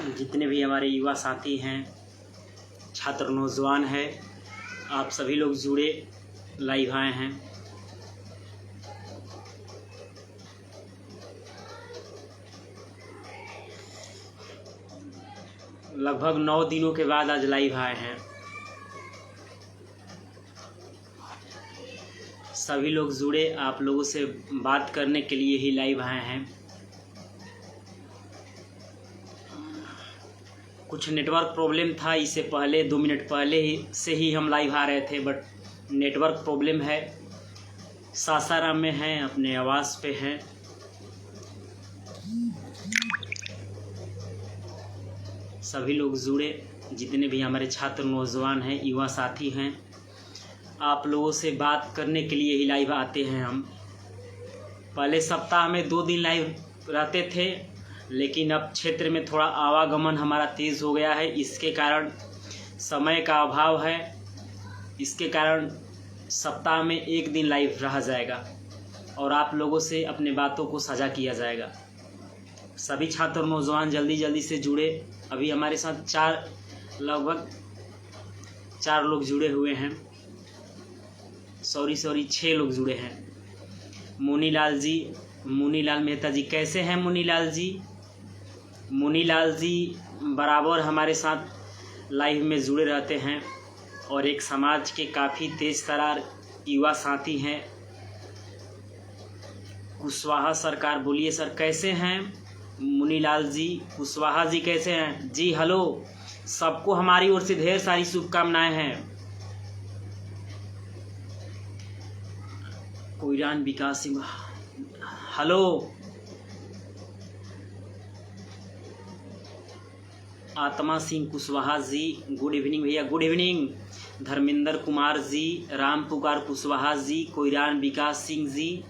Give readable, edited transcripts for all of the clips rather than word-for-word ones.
जितने भी हमारे युवा साथी हैं, छात्र नौजवान हैं, आप सभी लोग जुड़े लाइव आए हैं। लगभग 9 दिनों के बाद आज लाइव आए हैं। सभी लोग जुड़े, आप लोगों से बात करने के लिए ही लाइव आए हैं। कुछ नेटवर्क प्रॉब्लम था, इससे पहले 2 मिनट पहले से ही हम लाइव आ रहे थे, बट नेटवर्क प्रॉब्लम है। सासाराम में हैं, अपने आवास पे हैं। सभी लोग जुड़े, जितने भी हमारे छात्र नौजवान हैं, युवा साथी हैं, आप लोगों से बात करने के लिए ही लाइव आते हैं हम। पहले सप्ताह में 2 दिन लाइव रहते थे, लेकिन अब क्षेत्र में थोड़ा आवागमन हमारा तेज़ हो गया है, इसके कारण समय का अभाव है। इसके कारण सप्ताह में 1 दिन लाइव रहा जाएगा और आप लोगों से अपने बातों को साझा किया जाएगा। सभी छात्र नौजवान जल्दी जल्दी से जुड़े। अभी हमारे साथ लगभग 4 लोग जुड़े हुए हैं। सॉरी 6 लोग जुड़े हैं। मुनीलाल जी, मुनीलाल मेहता जी, कैसे हैं मुनीलाल जी? मुनीलाल जी बराबर हमारे साथ लाइव में जुड़े रहते हैं और एक समाज के काफ़ी तेज तरार युवा साथी हैं। कुशवाहा सरकार, बोलिए सर, कैसे हैं मुनीलाल जी? कुशवाहा जी कैसे हैं जी? हेलो, सबको हमारी ओर से ढेर सारी शुभकामनाएं हैं। कोयरान विकास सिंह, हेलो। आत्मा सिंह कुशवाहा जी, गुड इवनिंग भैया, गुड इवनिंग। धर्मेंद्र कुमार जी, राम पुकार कुशवाहा जी, कोयरान विकास सिंह जी,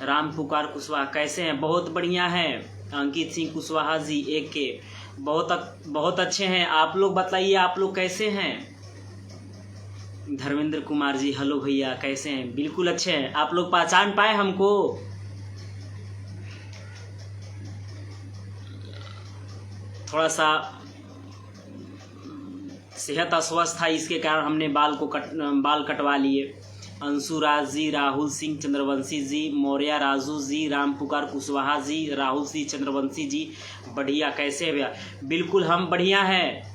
राम पुकार कुशवाहा, कैसे हैं? बहुत बढ़िया हैं। अंकित सिंह कुशवाहा जी, एक के बहुत अच्छे हैं। आप लोग बताइए, आप लोग कैसे हैं? धर्मेंद्र कुमार जी, हेलो भैया, कैसे हैं? बिल्कुल अच्छे हैं। आप लोग पहचान पाए हमको? थोड़ा सा सेहत अस्वस्थ था, इसके कारण हमने बाल कटवा लिए। अंशुराज जी, राहुल सिंह चंद्रवंशी जी, मौर्या राजू जी, राम पुकार कुशवाहा जी, राहुल सिंह चंद्रवंशी जी, बढ़िया। कैसे है भैया? बिल्कुल हम बढ़िया हैं।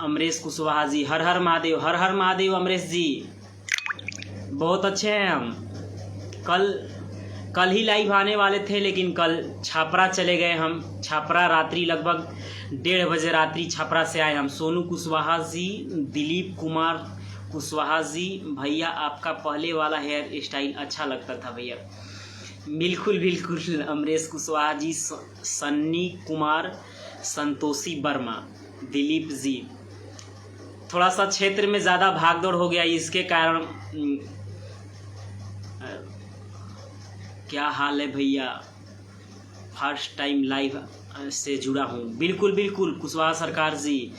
अमरेश कुशवाहा जी, हर हर महादेव, हर हर महादेव। अमरेश जी बहुत अच्छे हैं हम। कल ही लाइव आने वाले थे, लेकिन कल छापरा चले गए हम। छापरा रात्रि लगभग 1:30 बजे रात्रि छापरा से आए हम। सोनू कुशवाहा जी, दिलीप कुमार कुशवाहा जी, भैया आपका पहले वाला हेयर स्टाइल अच्छा लगता था भैया। बिल्कुल बिल्कुल। अमरेश कुशवाहा जी, सन्नी कुमार, संतोषी वर्मा, दिलीप जी, थोड़ा सा क्षेत्र में ज़्यादा भागदौड़ हो गया, इसके कारण। क्या हाल है भैया? फर्स्ट टाइम लाइव से जुड़ा हूँ। बिल्कुल बिल्कुल कुशवाहा सरकार जी।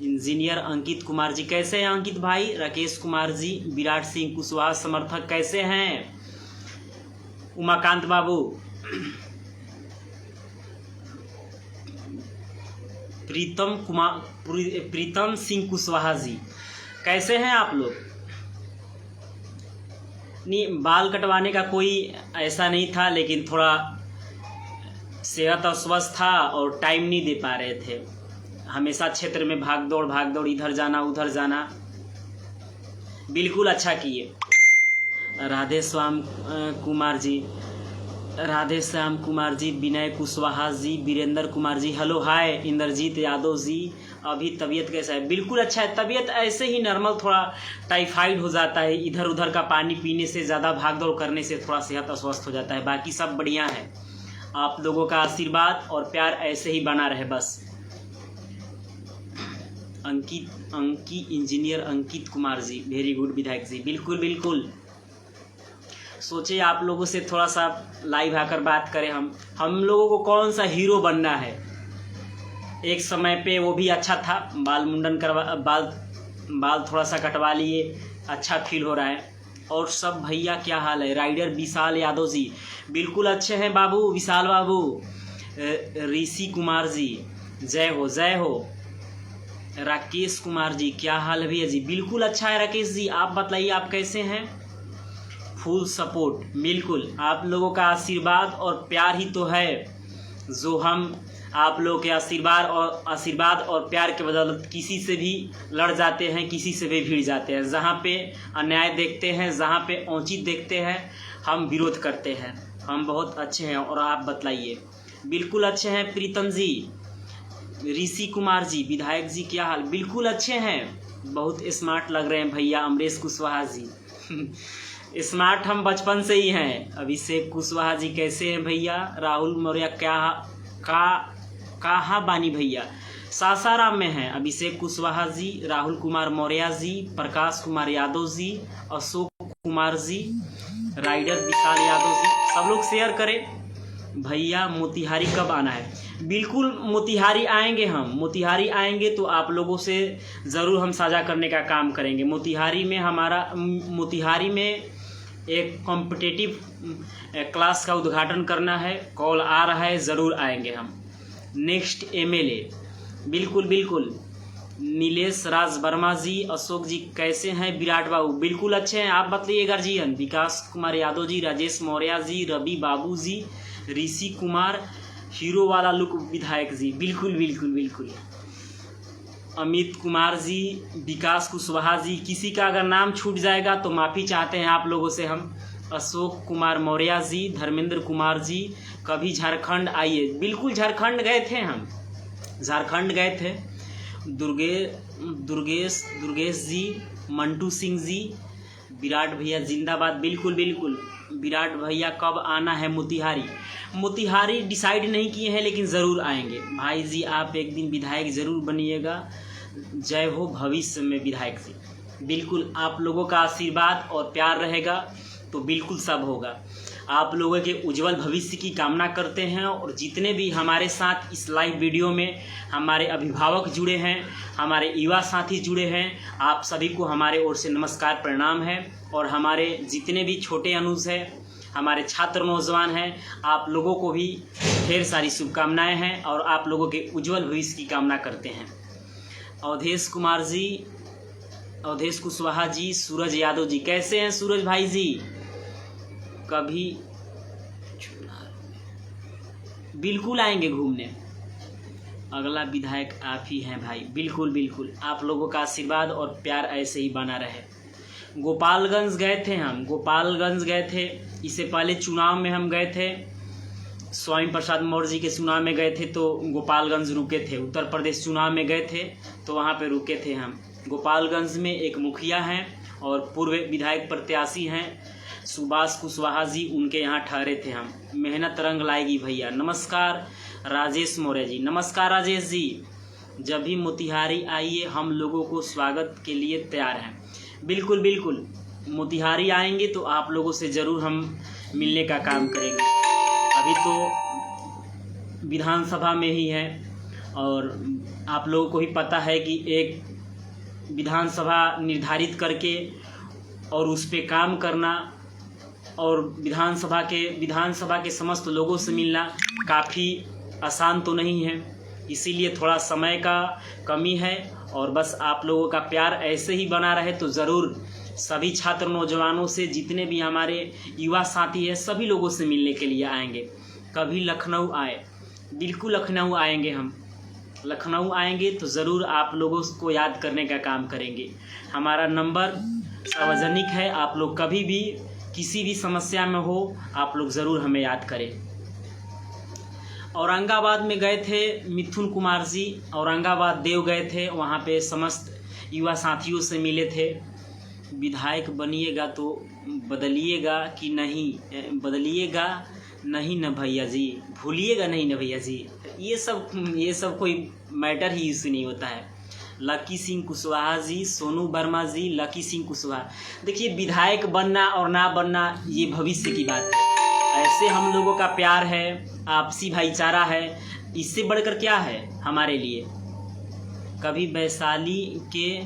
इंजीनियर अंकित कुमार जी, कैसे हैं अंकित भाई? राकेश कुमार जी, विराट सिंह कुशवाहा समर्थक, कैसे हैं? उमाकांत बाबू, प्रीतम सिंह कुशवाहा जी, कैसे हैं आप लोग? नहीं, बाल कटवाने का कोई ऐसा नहीं था, लेकिन थोड़ा सेहत अस्वस्थ था और टाइम नहीं दे पा रहे थे। हमेशा क्षेत्र में भाग दौड़, इधर जाना उधर जाना। बिल्कुल अच्छा किए। राधे श्याम कुमार जी, राधे श्याम कुमार जी, विनय कुशवाहा जी, वीरेंद्र कुमार जी, हेलो हाय। इंद्रजीत यादव जी, अभी तबीयत कैसा है? बिल्कुल अच्छा है। तबीयत ऐसे ही नॉर्मल, थोड़ा टाइफाइड हो जाता है, इधर उधर का पानी पीने से, ज़्यादा भागदौड़ करने से थोड़ा सेहत अस्वस्थ हो जाता है। बाकी सब बढ़िया है। आप लोगों का आशीर्वाद और प्यार ऐसे ही बना रहे बस। Engineer Ankit Kumar ji, very good विधायक जी, बिल्कुल बिल्कुल। सोचे आप लोगों से थोड़ा सा लाइव आकर बात करें। हम लोगों को कौन सा हीरो बनना है। एक समय पे वो भी अच्छा था, बाल मुंडन करवा बाल थोड़ा सा कटवा लिए, अच्छा फील हो रहा है। और सब भैया क्या हाल है। राइडर विशाल यादव जी बिल्कुल अच्छे हैं बाबू, विशाल बाबू। ऋषि कुमार जी जय हो जय हो। राकेश कुमार जी क्या हाल है भैया जी। बिल्कुल अच्छा है राकेश जी, आप बताइए आप कैसे हैं। फुल सपोर्ट, बिल्कुल आप लोगों का आशीर्वाद और प्यार ही तो है जो हम आप लोगों के आशीर्वाद और प्यार के बदौलत किसी से भी लड़ जाते हैं, किसी से भी भिड़ जाते हैं। जहाँ पे अन्याय देखते हैं, जहाँ पे औचित्य देखते हैं, हम विरोध करते हैं। हम बहुत अच्छे हैं और आप बतलाइए। बिल्कुल अच्छे हैं प्रीतम जी। ऋषि कुमार जी विधायक जी क्या हाल। बिल्कुल अच्छे हैं, बहुत स्मार्ट लग रहे हैं भैया। अमरीश कुशवाहा जी स्मार्ट हम बचपन से ही हैं। अभिषेक कुशवाहा जी कैसे हैं भैया। राहुल मौर्य कहाँ बानी भैया। सासाराम में हैं अभिषेक कुशवाहा जी, राहुल कुमार मौर्य जी, प्रकाश कुमार यादव जी, अशोक कुमार जी, राइडर विशाल यादव जी। सब लोग शेयर करें। भैया मोतिहारी कब आना है। बिल्कुल मोतिहारी आएंगे हम। मोतिहारी आएंगे तो आप लोगों से ज़रूर हम साझा करने का काम करेंगे। मोतिहारी में एक कॉम्पिटिटिव क्लास का उद्घाटन करना है। कॉल आ रहा है, ज़रूर आएंगे हम। नेक्स्ट एमएलए बिल्कुल नीलेश राज वर्मा जी। अशोक जी कैसे हैं। विराट बाबू बिल्कुल अच्छे हैं, आप बताइए गार्जियन। विकास कुमार यादव जी, राजेश मौर्य जी, रवि बाबू जी, ऋषि कुमार, हीरो वाला लुक विधायक जी बिल्कुल। अमित कुमार जी, विकास कुशवाहा जी। किसी का अगर नाम छूट जाएगा तो माफ़ी चाहते हैं आप लोगों से हम। अशोक कुमार मौर्य जी, धर्मेंद्र कुमार जी। कभी झारखंड आइए। बिल्कुल झारखंड गए थे हम, झारखंड गए थे। दुर्गेश जी, मंटू सिंह जी, विराट भैया जिंदाबाद। बिल्कुल विराट भैया कब आना है मोतिहारी डिसाइड नहीं किए हैं, लेकिन ज़रूर आएंगे। भाई जी आप एक दिन विधायक ज़रूर बनिएगा। जय हो भविष्य में विधायक जी। बिल्कुल आप लोगों का आशीर्वाद और प्यार रहेगा तो बिल्कुल सब होगा। आप लोगों के उज्जवल भविष्य की कामना करते हैं। और जितने भी हमारे साथ इस लाइव वीडियो में हमारे अभिभावक जुड़े हैं, हमारे युवा साथी जुड़े हैं, आप सभी को हमारे ओर से नमस्कार प्रणाम है। और हमारे जितने भी छोटे अनुज हैं, हमारे छात्र नौजवान हैं, आप लोगों को भी ढेर सारी शुभकामनाएं हैं और आप लोगों के उज्जवल भविष्य की कामना करते हैं। अवधेश कुमार जी, अवधेश कुशवाहा जी, सूरज यादव जी कैसे हैं सूरज भाई जी। कभी बिल्कुल आएंगे घूमने। अगला विधायक आप ही हैं भाई। बिल्कुल आप लोगों का आशीर्वाद और प्यार ऐसे ही बना रहे। गोपालगंज गए थे हम, गोपालगंज गए थे। इससे पहले चुनाव में हम गए थे, स्वामी प्रसाद मौर्य जी के चुनाव में गए थे तो गोपालगंज रुके थे। उत्तर प्रदेश चुनाव में गए थे तो वहाँ पे रुके थे हम। गोपालगंज में एक मुखिया हैं और पूर्व विधायक प्रत्याशी हैं सुभाष कुशवाहा जी, उनके यहाँ ठहरे थे हम। मेहनत रंग लाएगी भैया। नमस्कार राजेश मौर्य जी। नमस्कार राजेश जी। जब भी मोतिहारी आइए, हम लोगों को स्वागत के लिए तैयार हैं। बिल्कुल मोतिहारी आएंगे तो आप लोगों से ज़रूर हम मिलने का काम करेंगे। अभी तो विधानसभा में ही है और आप लोगों को ही पता है कि एक विधानसभा निर्धारित करके और उस पर काम करना और विधानसभा के समस्त लोगों से मिलना काफ़ी आसान तो नहीं है। इसीलिए थोड़ा समय का कमी है और बस आप लोगों का प्यार ऐसे ही बना रहे तो ज़रूर सभी छात्र नौजवानों से, जितने भी हमारे युवा साथी हैं, सभी लोगों से मिलने के लिए आएंगे। कभी लखनऊ आए। बिल्कुल लखनऊ आएंगे हम। लखनऊ आएंगे तो ज़रूर आप लोगों को याद करने का काम करेंगे। हमारा नंबर सार्वजनिक है, आप लोग कभी भी किसी भी समस्या में हो आप लोग ज़रूर हमें याद करें। औरंगाबाद में गए थे मिथुन कुमार जी, औरंगाबाद देव गए थे, वहाँ पे समस्त युवा साथियों से मिले थे। विधायक बनिएगा तो बदलिएगा कि नहीं, बदलिएगा नहीं न भैया जी, भूलिएगा नहीं न भैया जी। ये सब कोई मैटर ही इशू नहीं होता है। लकी सिंह कुशवाहा जी, सोनू वर्मा जी, लकी सिंह कुशवाहा। देखिए, विधायक बनना और ना बनना ये भविष्य की बात है। ऐसे हम लोगों का प्यार है, आपसी भाईचारा है, इससे बढ़कर क्या है हमारे लिए। कभी वैशाली के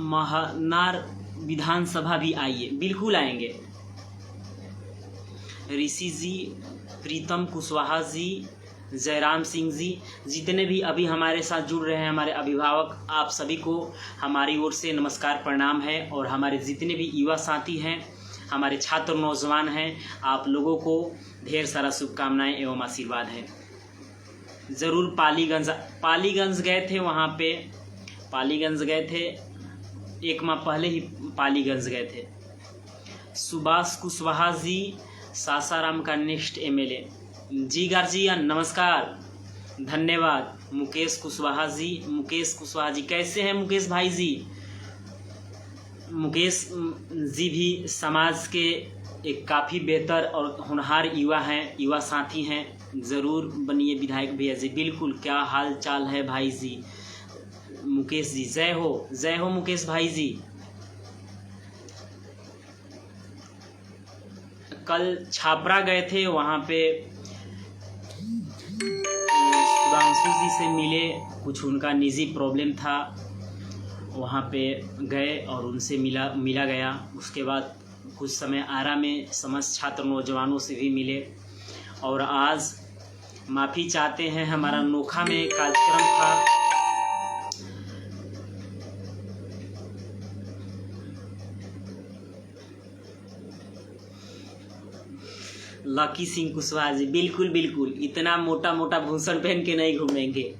महनार विधानसभा भी आइए, बिल्कुल आएंगे। ऋषि जी, प्रीतम कुशवाहा जी, जयराम सिंह जी, जितने भी अभी हमारे साथ जुड़ रहे हैं हमारे अभिभावक, आप सभी को हमारी ओर से नमस्कार प्रणाम है। और हमारे जितने भी युवा साथी हैं, हमारे छात्र नौजवान हैं, आप लोगों को ढेर सारा शुभकामनाएं एवं आशीर्वाद है। ज़रूर पालीगंज गए थे, वहाँ पे पालीगंज गए थे, 1 माह पहले ही पालीगंज गए थे। सुभाष कुशवाहा जी, सासाराम का नेक्स्ट एमएलए जी, गार्जियन नमस्कार, धन्यवाद। मुकेश कुशवाहा जी कैसे हैं मुकेश भाई जी? मुकेश जी भी समाज के एक काफ़ी बेहतर और होनहार युवा हैं, युवा साथी हैं। ज़रूर बनिए विधायक भैया जी। बिल्कुल, क्या हाल चाल है भाई जी? मुकेश जी जय हो मुकेश भाई जी। कल छापरा गए थे, वहाँ पे सुधांशु जी से मिले, कुछ उनका निजी प्रॉब्लम था, वहाँ पे गए और उनसे मिला गया। उसके बाद कुछ समय आरा में समस्त छात्र नौजवानों से भी मिले। और आज माफ़ी चाहते हैं, हमारा नोखा में कार्यक्रम था, लकी सिंह कुशवाहा जी, बिल्कुल इतना मोटा भूषण पहन के नहीं घूमेंगे।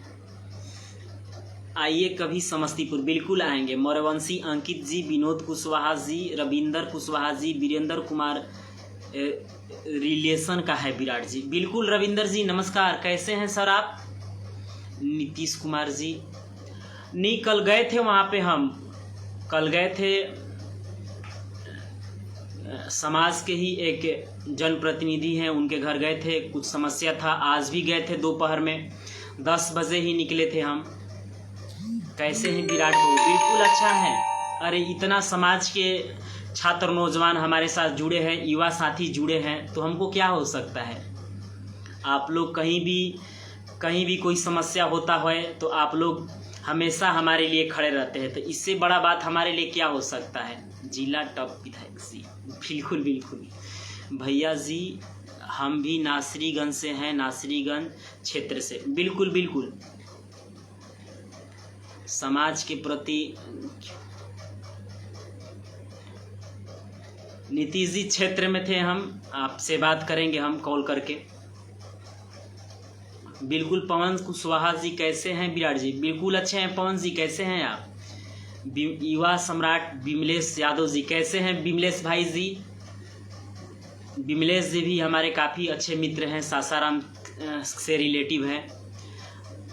आइए कभी समस्तीपुर, बिल्कुल आएंगे। मोरवंशी अंकित जी, विनोद कुशवाहा जी, रविंदर कुशवाहा जी, वीरेंद्र कुमार रिलेशन का है विराट जी, बिल्कुल। रविंदर जी नमस्कार, कैसे हैं सर आप? नीतीश कुमार जी, नहीं कल गए थे वहाँ पे, हम कल गए थे, समाज के ही एक जनप्रतिनिधि हैं, उनके घर गए थे, कुछ समस्या था। आज भी गए थे, दोपहर में 10 बजे ही निकले थे हम। कैसे हैं विराट बाबू? बिल्कुल अच्छा है। अरे इतना समाज के छात्र नौजवान हमारे साथ जुड़े हैं, युवा साथी जुड़े हैं, तो हमको क्या हो सकता है। आप लोग कहीं भी कोई समस्या होता है तो आप लोग हमेशा हमारे लिए खड़े रहते हैं, तो इससे बड़ा बात हमारे लिए क्या हो सकता है। जिला टॉप विधायक जी, बिल्कुल भैया जी, हम भी नासरीगंज से हैं, नासरीगंज क्षेत्र से, बिल्कुल समाज के प्रति। नीतीश जी क्षेत्र में थे, हम आपसे बात करेंगे हम कॉल करके। बिल्कुल पवन कुशवाहा जी कैसे हैं विराट जी? बिल्कुल अच्छे हैं पवन जी, कैसे हैं आप? युवा सम्राट विमलेश यादव जी कैसे हैं? विमलेश भाई जी, विमलेश जी भी हमारे काफ़ी अच्छे मित्र हैं, सासाराम से रिलेटिव हैं।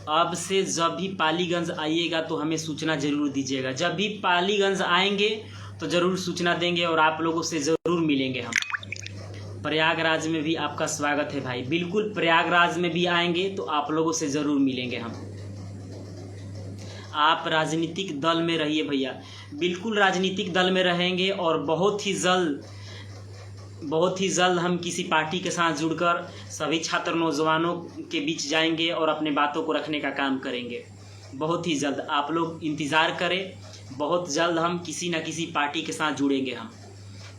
अब से जब भी पालीगंज आइएगा तो हमें सूचना ज़रूर दीजिएगा। जब भी पालीगंज आएंगे तो ज़रूर सूचना देंगे और आप लोगों से ज़रूर मिलेंगे हम। प्रयागराज में भी आपका स्वागत है भाई, बिल्कुल प्रयागराज में भी आएंगे तो आप लोगों से ज़रूर मिलेंगे हम। आप राजनीतिक दल में रहिए भैया, बिल्कुल राजनीतिक दल में रहेंगे और बहुत ही जल्द हम किसी पार्टी के साथ जुड़कर सभी छात्र नौजवानों के बीच जाएंगे और अपने बातों को रखने का काम करेंगे। बहुत ही जल्द आप लोग इंतज़ार करें, बहुत जल्द हम किसी न किसी पार्टी के साथ जुड़ेंगे हम।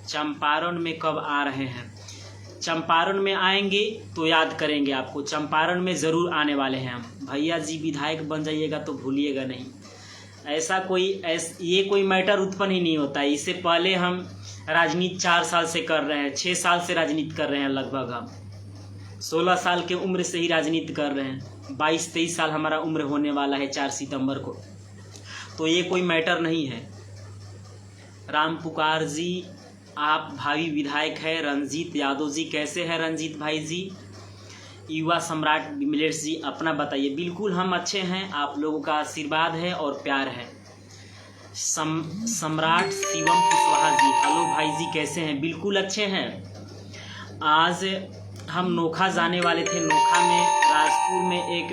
चंपारण में कब आ रहे हैं? चंपारण में आएंगे तो याद करेंगे आपको, चंपारण में ज़रूर आने वाले हैं हम। भैया जी विधायक बन जाइएगा तो भूलिएगा नहीं, ये कोई मैटर उत्पन्न ही नहीं होता है। इससे पहले हम राजनीति 4 साल से कर रहे हैं, 6 साल से राजनीति कर रहे हैं, लगभग हम 16 साल के उम्र से ही राजनीति कर रहे हैं। 22-23 साल हमारा उम्र होने वाला है 4 सितंबर को, तो ये कोई मैटर नहीं है। राम पुकार जी, आप भावी विधायक हैं। रंजीत यादव जी कैसे हैं रंजीत भाई जी? युवा सम्राट विमलेश जी अपना बताइए। बिल्कुल हम अच्छे हैं, आप लोगों का आशीर्वाद है और प्यार है। सम्राट शिवम कुशवाहा जी, हेलो भाई जी कैसे हैं? बिल्कुल अच्छे हैं। आज हम नोखा जाने वाले थे, नोखा में राजपुर में एक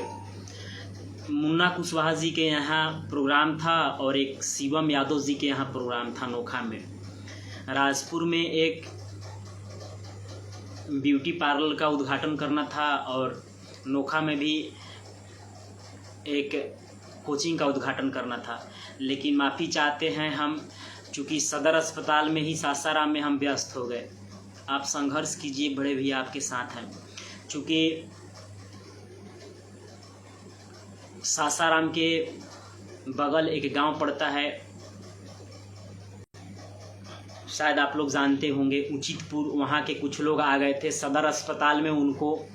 मुन्ना कुशवाहा जी के यहाँ प्रोग्राम था और एक शिवम यादव जी के यहाँ प्रोग्राम था नोखा में। राजपुर में एक ब्यूटी पार्लर का उद्घाटन करना था और नोखा में भी एक कोचिंग का उद्घाटन करना था। लेकिन माफ़ी चाहते हैं हम, चूँकि सदर अस्पताल में ही सासाराम में हम व्यस्त हो गए। आप संघर्ष कीजिए, बड़े भैया आपके साथ हैं। चूँकि सासाराम के बगल एक गांव पड़ता है, शायद आप लोग जानते होंगे, उचितपुर। वहाँ के कुछ लोग आ गए थे सदर अस्पताल में, उनको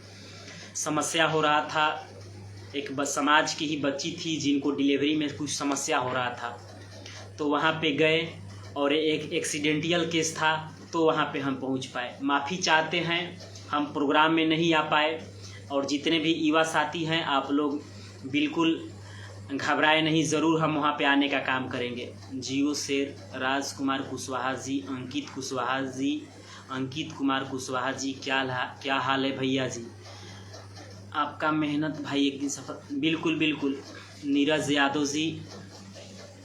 समस्या हो रहा था। एक समाज की ही बच्ची थी जिनको डिलीवरी में कुछ समस्या हो रहा था, तो वहाँ पे गए और एक एक्सीडेंटल केस था, तो वहाँ पे हम पहुँच पाए। माफ़ी चाहते हैं, हम प्रोग्राम में नहीं आ पाए। और जितने भी युवा साथी हैं, आप लोग बिल्कुल घबराए नहीं, ज़रूर हम वहाँ पे आने का काम करेंगे। जियो शेर, राजकुमार कुशवाहा जी, अंकित कुशवाहा जी, अंकित कुमार कुशवाहा जी, क्या हाल है भैया जी? आपका मेहनत भाई एक दिन सफल। बिल्कुल बिल्कुल। नीरज यादव जी,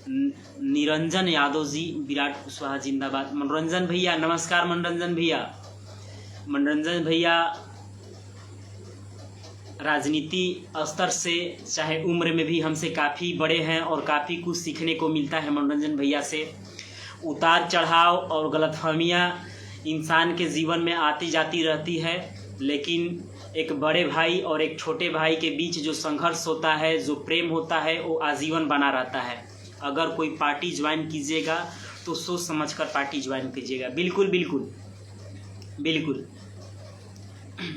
निरंजन यादव जी, विराट कुशवाहा जिंदाबाद। मनोरंजन भैया नमस्कार। मनोरंजन भैया राजनीति स्तर से चाहे उम्र में भी हमसे काफ़ी बड़े हैं और काफ़ी कुछ सीखने को मिलता है मनोरंजन भैया से। उतार चढ़ाव और गलतफहमियाँ इंसान के जीवन में आती जाती रहती है, लेकिन एक बड़े भाई और एक छोटे भाई के बीच जो संघर्ष होता है, जो प्रेम होता है, वो आजीवन बना रहता है। अगर कोई पार्टी ज्वाइन कीजिएगा तो सोच समझकर पार्टी ज्वाइन कीजिएगा। बिल्कुल बिल्कुल बिल्कुल।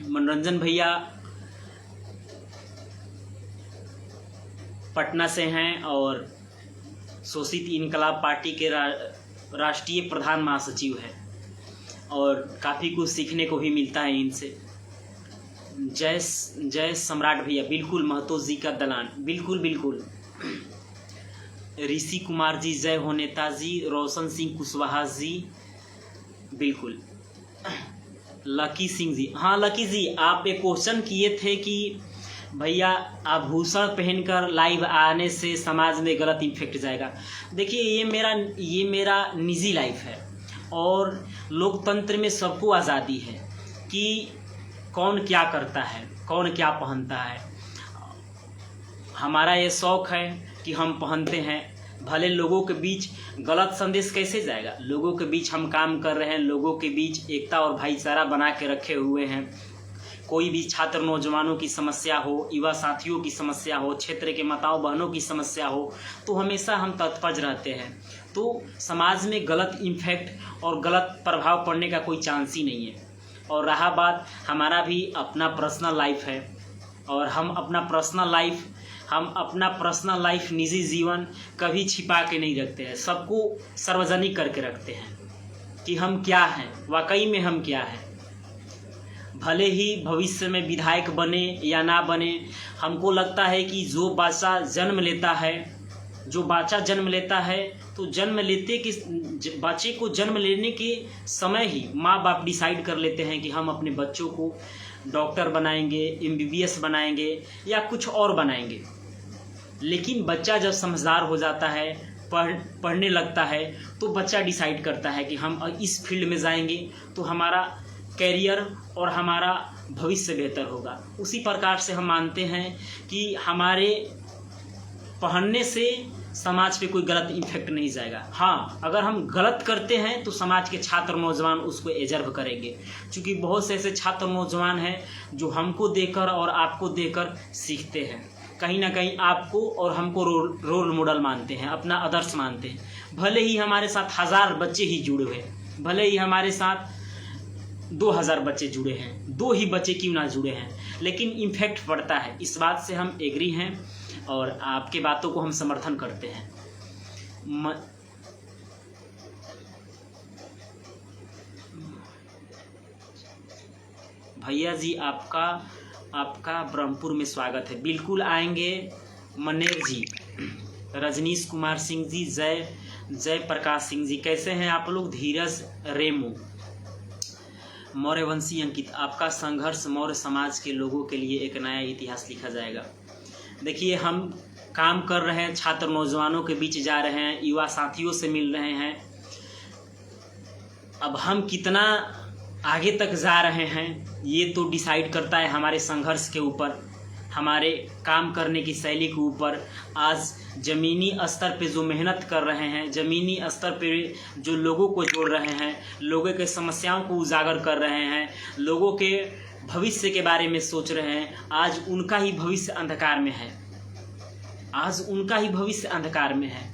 मनोरंजन भैया पटना से हैं और शोषित इनकलाब पार्टी के राष्ट्रीय प्रधान महासचिव हैं और काफ़ी कुछ सीखने को भी मिलता है इनसे। जय सम्राट भैया, बिल्कुल। महतो जी का दलान, बिल्कुल बिल्कुल। ऋषि कुमार जी, जय हो नेताजी। रोशन सिंह कुशवाहा जी, बिल्कुल। लकी सिंह जी, हाँ लकी जी, आप एक क्वेश्चन किए थे कि भैया आभूषण पहनकर लाइव आने से समाज में गलत इम्फेक्ट जाएगा। देखिए, ये मेरा निजी लाइफ है और लोकतंत्र में सबको आज़ादी है कि कौन क्या करता है, कौन क्या पहनता है। हमारा ये शौक़ है कि हम पहनते हैं, भले लोगों के बीच गलत संदेश कैसे जाएगा। लोगों के बीच हम काम कर रहे हैं, लोगों के बीच एकता और भाईचारा बना के रखे हुए हैं। कोई भी छात्र नौजवानों की समस्या हो, युवा साथियों की समस्या हो, क्षेत्र के माताओं बहनों की समस्या हो, तो हमेशा हम तत्पर रहते हैं। तो समाज में गलत इम्फेक्ट और गलत प्रभाव पड़ने का कोई चांस ही नहीं है। और रहा बात, हमारा भी अपना पर्सनल लाइफ है और हम अपना पर्सनल लाइफ निजी जीवन कभी छिपा के नहीं रखते हैं, सबको सार्वजनिक करके रखते हैं कि हम क्या हैं, वाकई में हम क्या हैं। भले ही भविष्य में विधायक बने या ना बने, हमको लगता है कि जो बच्चा जन्म लेता है तो बच्चे को जन्म लेने के समय ही माँ बाप डिसाइड कर लेते हैं कि हम अपने बच्चों को डॉक्टर बनाएंगे, MBBS बनाएंगे या कुछ और बनाएंगे। लेकिन बच्चा जब समझदार हो जाता है, पढ़ने लगता है, तो बच्चा डिसाइड करता है कि हम इस फील्ड में जाएंगे तो हमारा कैरियर और हमारा भविष्य बेहतर होगा। उसी प्रकार से हम मानते हैं कि हमारे पढ़ने से समाज पे कोई गलत इम्फेक्ट नहीं जाएगा। हाँ, अगर हम गलत करते हैं तो समाज के छात्र नौजवान उसको एजर्व करेंगे, क्योंकि बहुत से ऐसे छात्र नौजवान हैं जो हमको देखकर और आपको देखकर सीखते हैं। कहीं ना कहीं आपको और हमको रोल मॉडल मानते हैं, अपना आदर्श मानते हैं। भले ही हमारे साथ 1000 बच्चे ही जुड़े हुए, भले ही हमारे साथ 2000 बच्चे जुड़े हैं, 2 ही बच्चे क्यों ना जुड़े हैं, लेकिन इम्फेक्ट पड़ता है। इस बात से हम एग्री हैं और आपके बातों को हम समर्थन करते हैं। भैया जी, आपका ब्रह्मपुर में स्वागत है। बिल्कुल आएंगे। मनेर जी, रजनीश कुमार सिंह जी, जय प्रकाश सिंह जी, कैसे हैं आप लोग? धीरज रेमू, मौर्यवंशी अंकित, आपका संघर्ष मौर्य समाज के लोगों के लिए एक नया इतिहास लिखा जाएगा। देखिए हम काम कर रहे हैं, छात्र नौजवानों के बीच जा रहे हैं, युवा साथियों से मिल रहे हैं। अब हम कितना आगे तक जा रहे हैं ये तो डिसाइड करता है हमारे संघर्ष के ऊपर, हमारे काम करने की शैली के ऊपर। आज ज़मीनी स्तर पे जो मेहनत कर रहे हैं, ज़मीनी स्तर पे जो लोगों को जोड़ रहे हैं, लोगों के समस्याओं को उजागर कर रहे हैं, लोगों के भविष्य के बारे में सोच रहे हैं, आज उनका ही भविष्य अंधकार में है, आज उनका ही भविष्य अंधकार में है।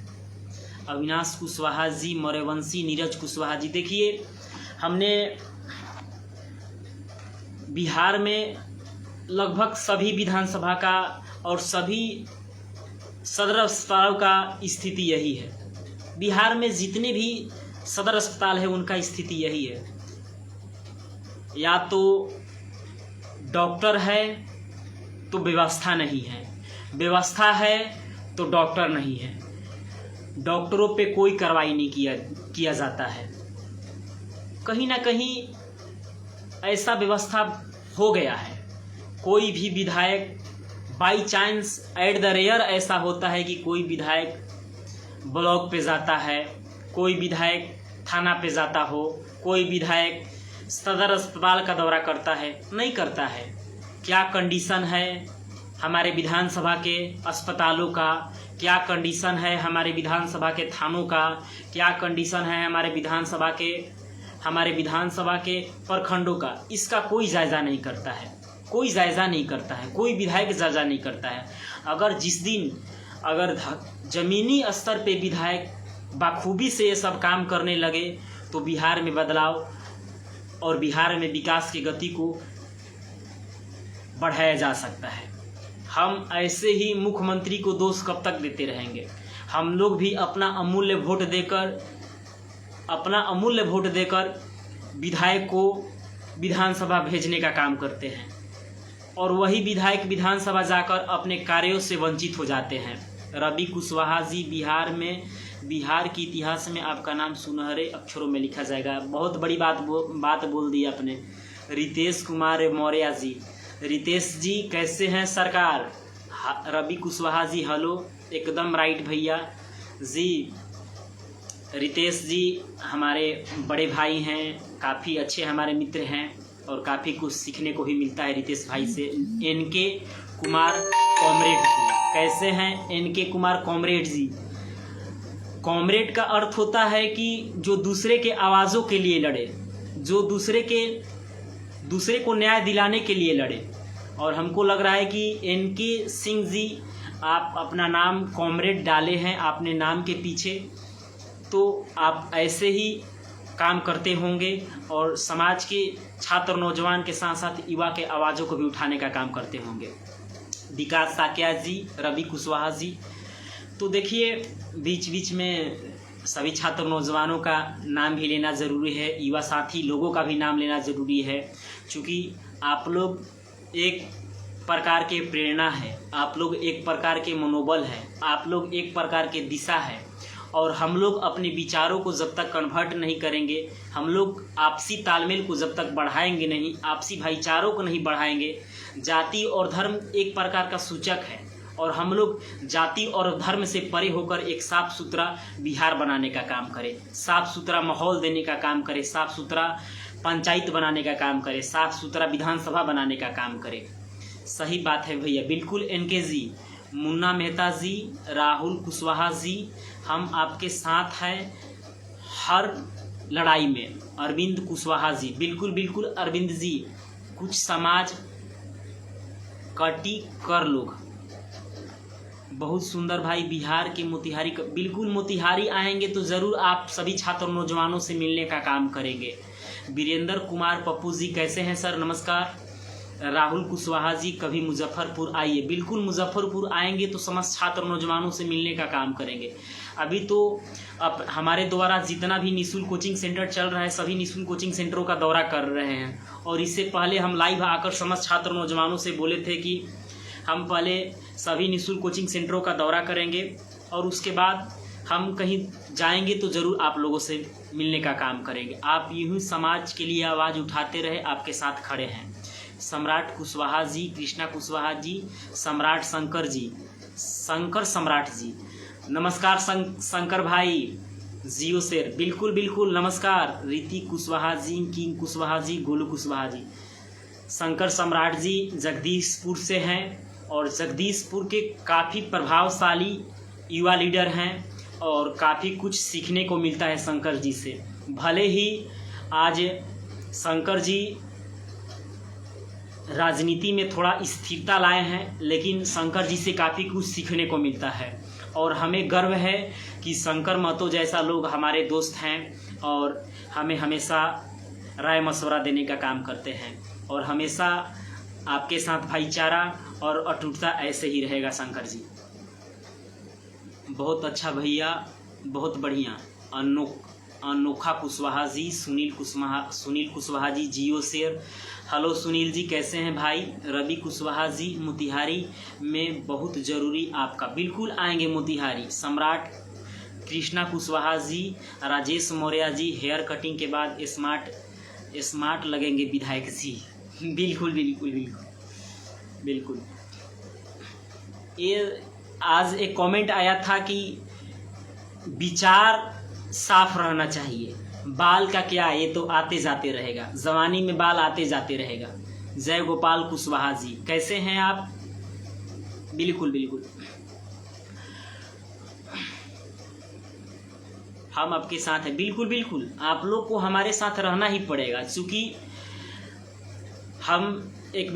अविनाश कुशवाहा जी, मौर्यवंशी, नीरज कुशवाहा जी, देखिए हमने बिहार में लगभग सभी विधानसभा का और सभी सदर अस्पतालों का स्थिति यही है। बिहार में जितने भी सदर अस्पताल है उनका स्थिति यही है, या तो डॉक्टर है तो व्यवस्था नहीं है, व्यवस्था है तो डॉक्टर नहीं है, डॉक्टरों पे कोई कार्रवाई नहीं किया जाता है। कहीं ना कहीं ऐसा व्यवस्था हो गया है। कोई भी विधायक by chance at the rare ऐसा होता है कि कोई विधायक ब्लॉक पे जाता है, कोई विधायक थाना पे जाता हो, कोई विधायक सदर अस्पताल का दौरा करता है, नहीं करता है। क्या कंडीशन है हमारे विधानसभा के अस्पतालों का, क्या कंडीशन है हमारे विधानसभा के थानों का, क्या कंडीशन है हमारे विधानसभा के प्रखंडों का, इसका कोई जायज़ा नहीं करता है, कोई जायज़ा नहीं करता है, कोई विधायक जायज़ा नहीं करता है। अगर ज़मीनी स्तर पे विधायक बखूबी से ये सब काम करने लगे तो बिहार में बदलाव और बिहार में विकास की गति को बढ़ाया जा सकता है। हम ऐसे ही मुख्यमंत्री को दोष कब तक देते रहेंगे? हम लोग भी अपना अमूल्य वोट देकर विधायक को विधानसभा भेजने का काम करते हैं और वही विधायक विधानसभा जाकर अपने कार्यों से वंचित हो जाते हैं। रवि कुशवाहा जी, बिहार के इतिहास में आपका नाम सुनहरे अक्षरों में लिखा जाएगा। बहुत बड़ी बात बोल दी आपने। रितेश कुमार मौर्य जी, रितेश जी कैसे हैं सरकार? रवि कुशवाहा जी हेलो, एकदम राइट भैया जी। रितेश जी हमारे बड़े भाई हैं, काफ़ी अच्छे हमारे मित्र हैं और काफ़ी कुछ सीखने को भी मिलता है रितेश भाई से। एनके कुमार कॉमरेड जी कैसे हैं? एनके कुमार कॉमरेड जी, कॉमरेड का अर्थ होता है कि जो दूसरे के आवाज़ों के लिए लड़े, जो दूसरे को न्याय दिलाने के लिए लड़े। और हमको लग रहा है कि एनके सिंह जी आप अपना नाम कॉमरेड डाले हैं आपने नाम के पीछे, तो आप ऐसे ही काम करते होंगे और समाज के छात्र नौजवान के साथ साथ युवा के आवाज़ों को भी उठाने का काम करते होंगे। विकास साकिया जी, रवि कुशवाहा जी, तो देखिए बीच बीच में सभी छात्र नौजवानों का नाम भी लेना ज़रूरी है, युवा साथी लोगों का भी नाम लेना ज़रूरी है, क्योंकि आप लोग एक प्रकार के प्रेरणा है, आप लोग एक प्रकार के मनोबल है, आप लोग एक प्रकार के दिशा है। और हम लोग अपने विचारों को जब तक कन्वर्ट नहीं करेंगे, हम लोग आपसी तालमेल को जब तक बढ़ाएंगे नहीं, आपसी भाईचारों को नहीं बढ़ाएंगे, जाति और धर्म एक प्रकार का सूचक है और हम लोग जाति और धर्म से परे होकर एक साफ़ सुथरा बिहार बनाने का काम करें, साफ़ सुथरा माहौल देने का काम करें, साफ़ सुथरा पंचायत बनाने का काम करें, साफ़ सुथरा विधानसभा बनाने का काम करें। सही बात है भैया, बिल्कुल। एनके जी, मुन्ना मेहता जी, राहुल कुशवाहा जी, हम आपके साथ हैं हर लड़ाई में। अरविंद कुशवाहा जी, बिल्कुल बिल्कुल अरविंद जी, कुछ समाज कटी कर लोग, बहुत सुंदर भाई। बिहार के मोतिहारी, बिल्कुल मोतिहारी आएंगे तो ज़रूर आप सभी छात्र नौजवानों से मिलने का काम करेंगे। वीरेंद्र कुमार पप्पू जी कैसे हैं सर? नमस्कार। राहुल कुशवाहा जी, कभी मुजफ्फरपुर आइए। बिल्कुल मुजफ्फरपुर आएंगे तो समस्त छात्र नौजवानों से मिलने का काम करेंगे। अभी तो अब हमारे द्वारा जितना भी निःशुल्क कोचिंग सेंटर चल रहा है, सभी निःशुल्क कोचिंग सेंटरों का दौरा कर रहे हैं। और इससे पहले हम लाइव आकर समस्त छात्र नौजवानों से बोले थे कि हम पहले सभी निःशुल्क कोचिंग सेंटरों का दौरा करेंगे और उसके बाद हम कहीं जाएंगे तो ज़रूर आप लोगों से मिलने का काम करेंगे। आप यूँ ही समाज के लिए आवाज़ उठाते रहे, आपके साथ खड़े हैं। सम्राट कुशवाहा जी, कृष्णा कुशवाहा जी, सम्राट शंकर जी, शंकर सम्राट जी, नमस्कार शंकर भाई, जियो शेर, बिल्कुल बिल्कुल नमस्कार, रीति कुशवाहा जी, किंग कुशवाहा जी, गोलू कुशवाहा जी, शंकर सम्राट जी जगदीशपुर से हैं और जगदीशपुर के काफ़ी प्रभावशाली युवा लीडर हैं और काफ़ी कुछ सीखने को मिलता है शंकर जी से। भले ही आज शंकर जी राजनीति में थोड़ा स्थिरता लाए हैं, लेकिन शंकर जी से काफ़ी कुछ सीखने को मिलता है और हमें गर्व है कि शंकर महतो जैसा लोग हमारे दोस्त हैं और हमें हमेशा राय मशवरा देने का काम करते हैं और हमेशा आपके साथ भाईचारा और अटूटता ऐसे ही रहेगा शंकर जी। बहुत अच्छा भैया, बहुत बढ़िया, अनोखा कुशवाहा जी, सुनील कुशवाहा जी, जियो शेर, हेलो सुनील जी कैसे हैं भाई, रवि कुशवाहा जी, मोतिहारी में बहुत ज़रूरी आपका, बिल्कुल आएंगे मोतिहारी, सम्राट कृष्णा कुशवाहा जी, राजेश मौर्य जी, हेयर कटिंग के बाद स्मार्ट लगेंगे विधायक जी, बिल्कुल बिल्कुल बिल्कुल बिल्कुल। ये आज एक कमेंट आया था कि विचार साफ रहना चाहिए, बाल का क्या, ये तो आते जाते रहेगा, जवानी में बाल आते जाते रहेगा। जय गोपाल कुशवाहा जी कैसे हैं आप, बिल्कुल बिल्कुल हम आपके साथ हैं, बिल्कुल बिल्कुल आप लोग को हमारे साथ रहना ही पड़ेगा, क्योंकि हम एक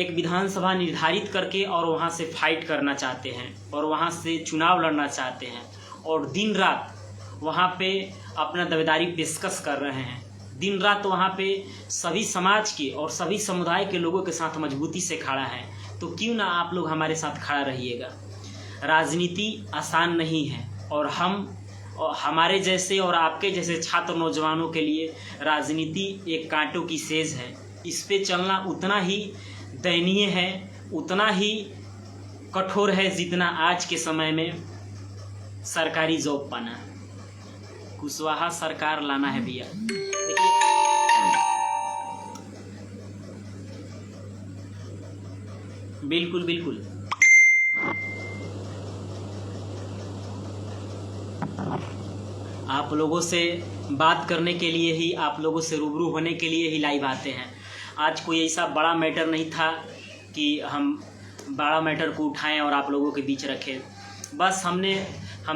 विधानसभा निर्धारित करके और वहाँ से फाइट करना चाहते हैं और वहाँ से चुनाव लड़ना चाहते हैं और दिन रात वहाँ पे अपना दावेदारी पेशकश कर रहे हैं। दिन रात वहाँ पे सभी समाज के और सभी समुदाय के लोगों के साथ मजबूती से खड़ा है, तो क्यों ना आप लोग हमारे साथ खड़ा रहिएगा। राजनीति आसान नहीं है और हमारे जैसे और आपके जैसे छात्र नौजवानों के लिए राजनीति एक कांटों की सेज है, इस पे चलना उतना ही दयनीय है, उतना ही कठोर है जितना आज के समय में सरकारी जॉब पाना। कुशवाहा सरकार लाना है भैया, देखिए बिल्कुल बिल्कुल आप लोगों से बात करने के लिए ही, आप लोगों से रूबरू होने के लिए ही लाइव आते हैं। आज कोई ऐसा बड़ा मैटर नहीं था कि हम बड़ा मैटर को उठाएं और आप लोगों के बीच रखें। बस हम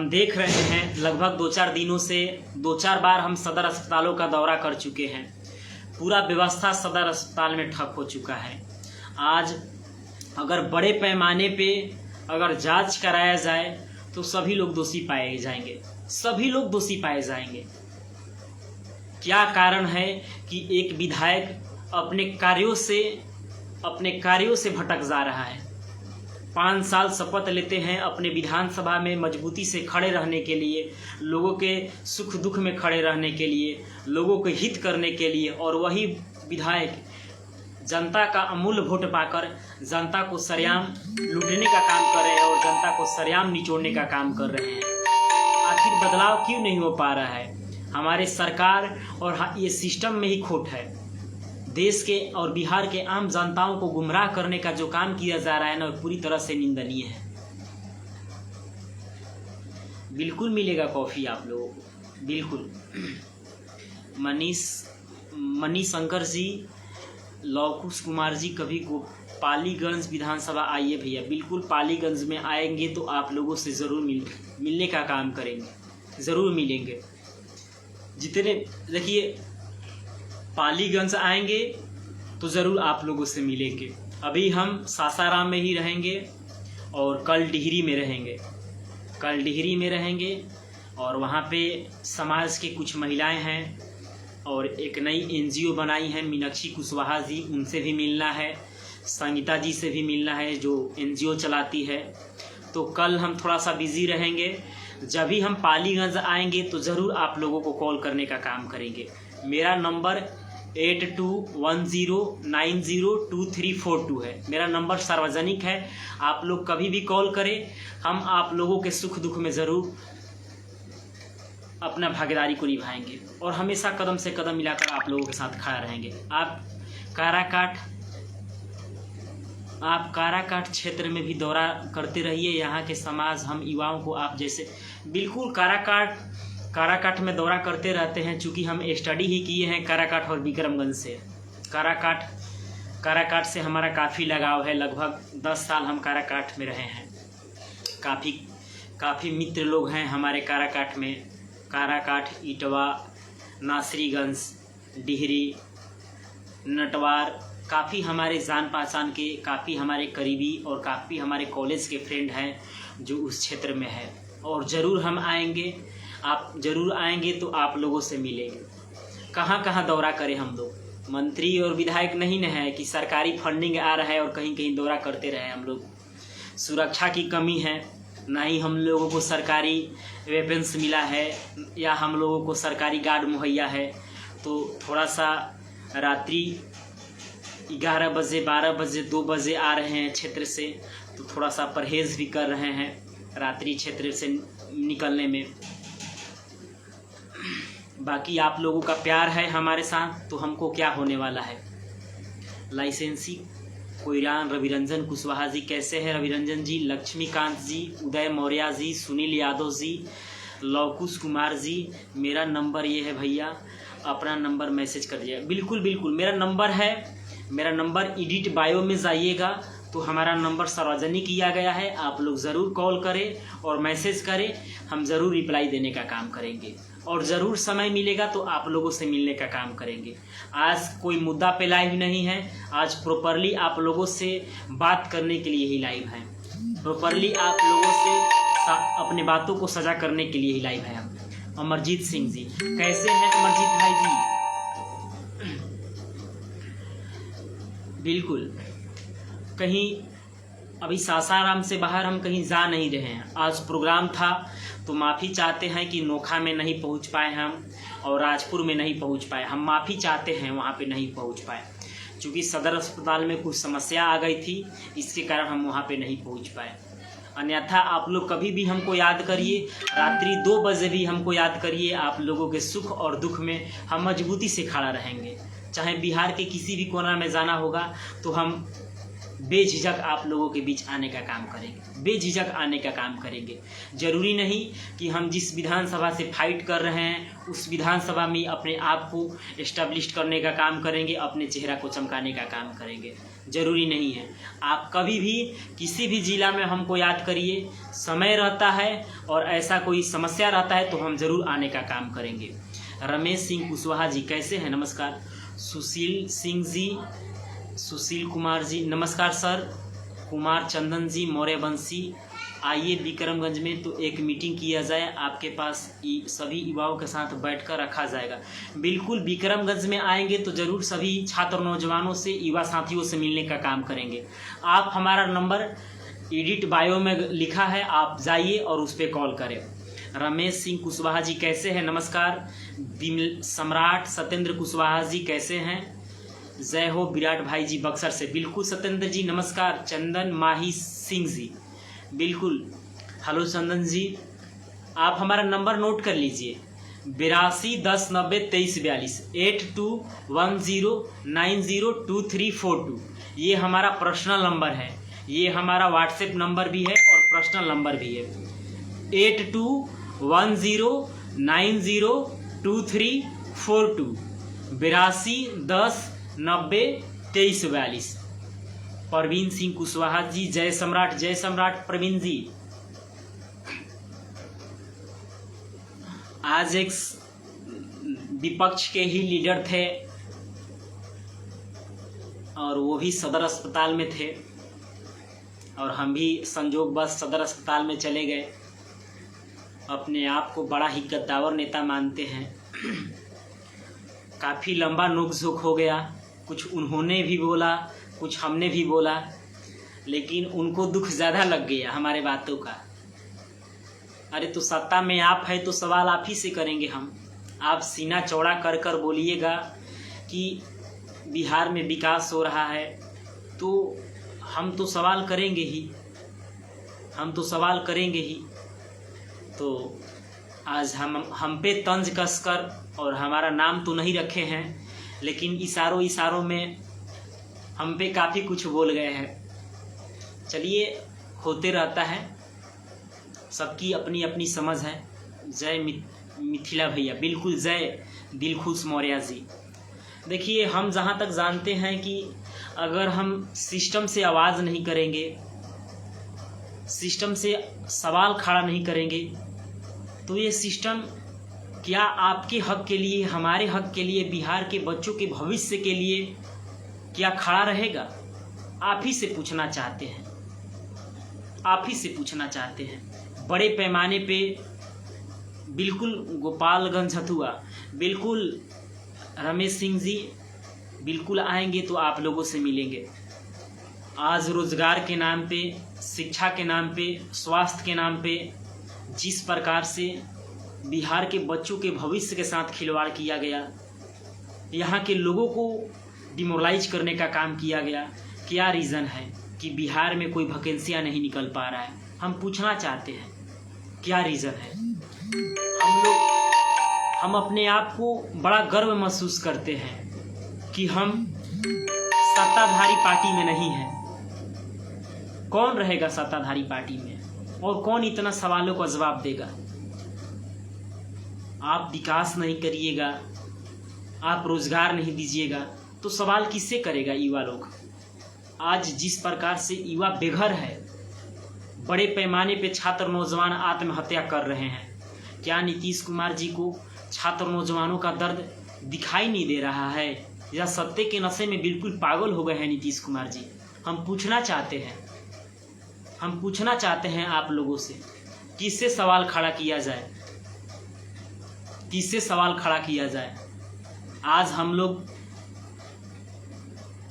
देख रहे हैं लगभग 2-4 दिनों से 2-4 बार हम सदर अस्पतालों का दौरा कर चुके हैं, पूरा व्यवस्था सदर अस्पताल में ठप हो चुका है। आज अगर बड़े पैमाने पे अगर जांच कराया जाए तो सभी लोग दोषी पाए जाएंगे, सभी लोग दोषी पाए जाएंगे। क्या कारण है कि एक विधायक अपने कार्यों से भटक जा रहा है। 5 साल शपथ लेते हैं अपने विधानसभा में मजबूती से खड़े रहने के लिए, लोगों के सुख दुख में खड़े रहने के लिए, लोगों के हित करने के लिए, और वही विधायक जनता का अमूल्य वोट पाकर जनता को सरेआम लूटने का काम कर रहे हैं और जनता को सरेआम निचोड़ने का काम कर रहे हैं। आखिर बदलाव क्यों नहीं हो पा रहा है? हमारे सरकार और ये सिस्टम में ही खोट है। देश के और बिहार के आम जनताओं को गुमराह करने का जो काम किया जा रहा है ना, पूरी तरह से निंदनीय है। बिल्कुल मिलेगा कॉफ़ी आप लोगों को, बिल्कुल। मनीष शंकर जी, लवकुश कुमार जी, कभी पालीगंज विधानसभा आइए भैया। बिल्कुल पालीगंज में आएंगे तो आप लोगों से ज़रूर मिलने का काम करेंगे, ज़रूर मिलेंगे। जितने देखिए पालीगंज आएंगे तो ज़रूर आप लोगों से मिलेंगे। अभी हम सासाराम में ही रहेंगे और कल डिहरी में रहेंगे और वहाँ पे समाज के कुछ महिलाएं हैं और एक नई NGO बनाई है मीनाक्षी कुशवाहा जी, उनसे भी मिलना है, संगीता जी से भी मिलना है जो NGO चलाती है। तो कल हम थोड़ा सा बिज़ी रहेंगे। जब भी हम पालीगंज आएंगे तो ज़रूर आप लोगों को कॉल करने का काम करेंगे। मेरा नंबर 8210902342 है। मेरा नंबर सार्वजनिक है, आप लोग कभी भी कॉल करें, हम आप लोगों के सुख दुख में ज़रूर अपना भागीदारी को निभाएंगे और हमेशा कदम से कदम मिलाकर आप लोगों के साथ खड़ा रहेंगे। आप काराकाट क्षेत्र में भी दौरा करते रहिए। यहाँ के समाज, हम युवाओं को आप जैसे बिल्कुल काराकाट में दौरा करते रहते हैं, चूँकि हम स्टडी ही किए हैं काराकाट और विक्रमगंज से। काराकाट से हमारा काफ़ी लगाव है, लगभग 10 साल हम काराकाट में रहे हैं। काफ़ी मित्र लोग हैं हमारे काराकाट में। काराकाट, इटवा, नासरीगंज, डिहरी, नटवार, काफ़ी हमारे जान पहचान के, काफ़ी हमारे करीबी और काफ़ी हमारे कॉलेज के फ्रेंड हैं जो उस क्षेत्र में है। और ज़रूर हम आएंगे, आप ज़रूर आएंगे तो आप लोगों से मिलेंगे। कहाँ कहाँ दौरा करें हम लोग, मंत्री और विधायक नहीं न है कि सरकारी फंडिंग आ रहा है और कहीं कहीं दौरा करते रहे हम लोग। सुरक्षा की कमी है, ना ही हम लोगों को सरकारी वेपन्स मिला है या हम लोगों को सरकारी गार्ड मुहैया है। तो थोड़ा सा रात्रि 11 बजे, 12 बजे, 2 बजे आ रहे हैं क्षेत्र से, तो थोड़ा सा परहेज़ भी कर रहे हैं रात्रि क्षेत्र से निकलने में। बाकी आप लोगों का प्यार है हमारे साथ, तो हमको क्या होने वाला है। लाइसेंसी कोयरान रविरंजन कुशवाहा जी, कैसे हैं रविरंजन जी? लक्ष्मीकांत जी, उदय मौर्य जी, सुनील यादव जी, लवकुश कुमार जी, मेरा नंबर ये है भैया, अपना नंबर मैसेज कर दिया। बिल्कुल बिल्कुल, मेरा नंबर है, मेरा नंबर एडिट बायो में जाइएगा तो हमारा नंबर सार्वजनिक किया गया है। आप लोग ज़रूर कॉल करें और मैसेज करें, हम ज़रूर रिप्लाई देने का काम करेंगे और ज़रूर समय मिलेगा तो आप लोगों से मिलने का काम करेंगे। आज कोई मुद्दा पे लाइव नहीं है, आज प्रॉपरली आप लोगों से बात करने के लिए ही लाइव है। प्रॉपरली आप लोगों से अपने बातों को सजा करने के लिए ही लाइव है हम। अमरजीत सिंह जी, कैसे हैं अमरजीत भाई जी? बिल्कुल, कहीं अभी सासाराम से बाहर हम कहीं जा नहीं रहे हैं। आज प्रोग्राम था तो माफ़ी चाहते हैं कि नोखा में नहीं पहुंच पाए हम और राजपुर में नहीं पहुंच पाए। हम माफ़ी चाहते हैं वहां पे नहीं पहुंच पाए, क्योंकि सदर अस्पताल में कुछ समस्या आ गई थी, इसके कारण हम वहां पे नहीं पहुंच पाए। अन्यथा आप लोग कभी भी हमको याद करिए, रात्रि 2 बजे भी हमको याद करिए। आप लोगों के सुख और दुख में हम मजबूती से खड़ा रहेंगे। चाहे बिहार के किसी भी कोना में जाना होगा तो हम बेझिझक आप लोगों के बीच आने का काम करेंगे, बेझिझक आने का काम करेंगे। ज़रूरी नहीं कि हम जिस विधानसभा से फाइट कर रहे हैं उस विधानसभा में अपने आप को एस्टेब्लिश करने का काम करेंगे, अपने चेहरा को चमकाने का काम करेंगे। ज़रूरी नहीं है। आप कभी भी किसी भी ज़िला में हमको याद करिए, समय रहता है और ऐसा कोई समस्या रहता है तो हम ज़रूर आने का काम करेंगे। रमेश सिंह कुशवाहा जी, कैसे हैं? नमस्कार। सुशील सिंह जी, सुशील कुमार जी, नमस्कार सर। कुमार चंदन जी, मौर्यवंशी, आइए विक्रमगंज में तो एक मीटिंग किया जाए, आपके पास सभी युवाओं के साथ बैठकर रखा जाएगा। बिल्कुल, विक्रमगंज में आएंगे तो ज़रूर सभी छात्र नौजवानों से, युवा साथियों से मिलने का काम करेंगे। आप हमारा नंबर एडिट बायो में लिखा है, आप जाइए और उस पर कॉल करें। रमेश सिंह कुशवाहा जी, कैसे हैं? नमस्कार। सम्राट सत्येंद्र कुशवाहा जी, कैसे हैं? जय हो विराट भाई जी, बक्सर से। बिल्कुल सत्येंद्र जी, नमस्कार। चंदन माही सिंह जी, बिल्कुल, हेलो चंदन जी। आप हमारा नंबर नोट कर लीजिए, 82 10 90 23 42, 8210902342। ये हमारा पर्सनल नंबर है, ये हमारा व्हाट्सएप नंबर भी है और पर्सनल नंबर भी है। 8210902342, 82 10 90 23 42। प्रवीण सिंह कुशवाहा जी, जय सम्राट, जय सम्राट प्रवीण जी। आज एक विपक्ष के ही लीडर थे और वो भी सदर अस्पताल में थे और हम भी संजोगवश सदर अस्पताल में चले गए। अपने आप को बड़ा ही गद्दावर नेता मानते हैं। काफ़ी लंबा नोक-झोंक हो गया, कुछ उन्होंने भी बोला, कुछ हमने भी बोला, लेकिन उनको दुख ज़्यादा लग गया हमारे बातों का। अरे तो सत्ता में आप है तो सवाल आप ही से करेंगे हम। आप सीना चौड़ा कर कर बोलिएगा कि बिहार में विकास हो रहा है, तो हम तो सवाल करेंगे ही, हम तो सवाल करेंगे ही। तो आज हम पे तंज कसकर, और हमारा नाम तो नहीं रखे हैं, लेकिन इशारों में हम पे काफ़ी कुछ बोल गए हैं। चलिए, होते रहता है, सबकी अपनी अपनी समझ है। जय मिथिला भैया, बिल्कुल जय दिलखुश मौर्य जी। देखिए, हम जहाँ तक जानते हैं कि अगर हम सिस्टम से आवाज़ नहीं करेंगे, सिस्टम से सवाल खड़ा नहीं करेंगे, तो ये सिस्टम क्या आपके हक के लिए, हमारे हक के लिए, बिहार के बच्चों के भविष्य के लिए क्या खड़ा रहेगा? आप ही से पूछना चाहते हैं, आप ही से पूछना चाहते हैं। बड़े पैमाने पे बिल्कुल गोपालगंज हथुआ, बिल्कुल रमेश सिंह जी बिल्कुल आएंगे तो आप लोगों से मिलेंगे। आज रोजगार के नाम पे, शिक्षा के नाम पे, स्वास्थ्य के नाम पे जिस प्रकार से बिहार के बच्चों के भविष्य के साथ खिलवाड़ किया गया, यहाँ के लोगों को डिमोरलाइज करने का काम किया गया, क्या रीज़न है कि बिहार में कोई वैकेंसियाँ नहीं निकल पा रहा है? हम पूछना चाहते हैं, क्या रीज़न है? हम अपने आप को बड़ा गर्व महसूस करते हैं कि हम सत्ताधारी पार्टी में नहीं हैं। कौन रहेगा सत्ताधारी पार्टी में, और कौन इतना सवालों का जवाब देगा? आप विकास नहीं करिएगा, आप रोजगार नहीं दीजिएगा, तो सवाल किससे करेगा युवा लोग? आज जिस प्रकार से युवा बेघर है, बड़े पैमाने पे छात्र नौजवान आत्महत्या कर रहे हैं, क्या नीतीश कुमार जी को छात्र नौजवानों का दर्द दिखाई नहीं दे रहा है, या सत्ते के नशे में बिल्कुल पागल हो गए हैं नीतीश कुमार जी? हम पूछना चाहते हैं, हम पूछना चाहते हैं आप लोगों से, किससे सवाल खड़ा किया जाए, किससे सवाल खड़ा किया जाए? आज हम लोग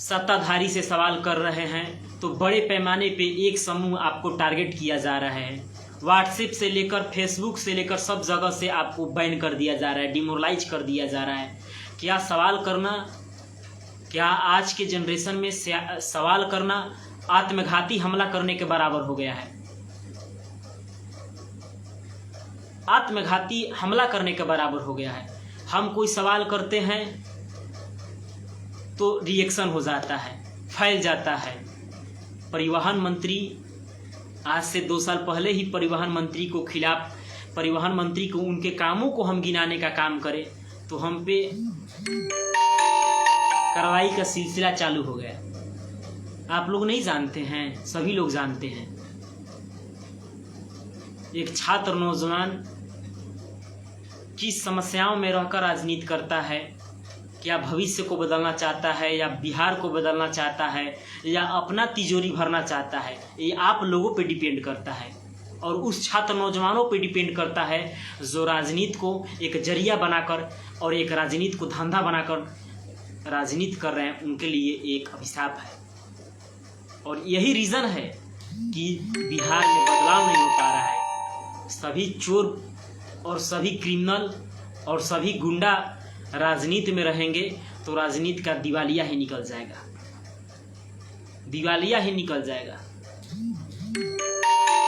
सत्ताधारी से सवाल कर रहे हैं तो बड़े पैमाने पे एक समूह आपको टारगेट किया जा रहा है। व्हाट्सएप से लेकर फेसबुक से लेकर सब जगह से आपको बैन कर दिया जा रहा है, डिमोरलाइज कर दिया जा रहा है। क्या सवाल करना, क्या आज के जनरेशन में सवाल करना आत्मघाती हमला करने के बराबर हो गया है? आत्मघाती हमला करने के बराबर हो गया है। हम कोई सवाल करते हैं तो रिएक्शन हो जाता है, फैल जाता है। परिवहन मंत्री आज से 2 साल पहले ही परिवहन मंत्री को उनके कामों को हम गिनाने का काम करें तो हम पे कार्रवाई का सिलसिला चालू हो गया। आप लोग नहीं जानते हैं, सभी लोग जानते हैं। एक छात्र नौजवान किस समस्याओं में रहकर राजनीति करता है, क्या भविष्य को बदलना चाहता है, या बिहार को बदलना चाहता है, या अपना तिजोरी भरना चाहता है, ये आप लोगों पे डिपेंड करता है। और उस छात्र नौजवानों पे डिपेंड करता है जो राजनीति को एक जरिया बनाकर और एक राजनीति को धंधा बनाकर राजनीति कर रहे हैं, उनके लिए एक अभिशाप है। और यही रीज़न है कि बिहार में बदलाव नहीं हो पा रहा है। सभी चोर और सभी क्रिमिनल और सभी गुंडा राजनीति में रहेंगे तो राजनीति का दिवालिया ही निकल जाएगा, दिवालिया ही निकल जाएगा।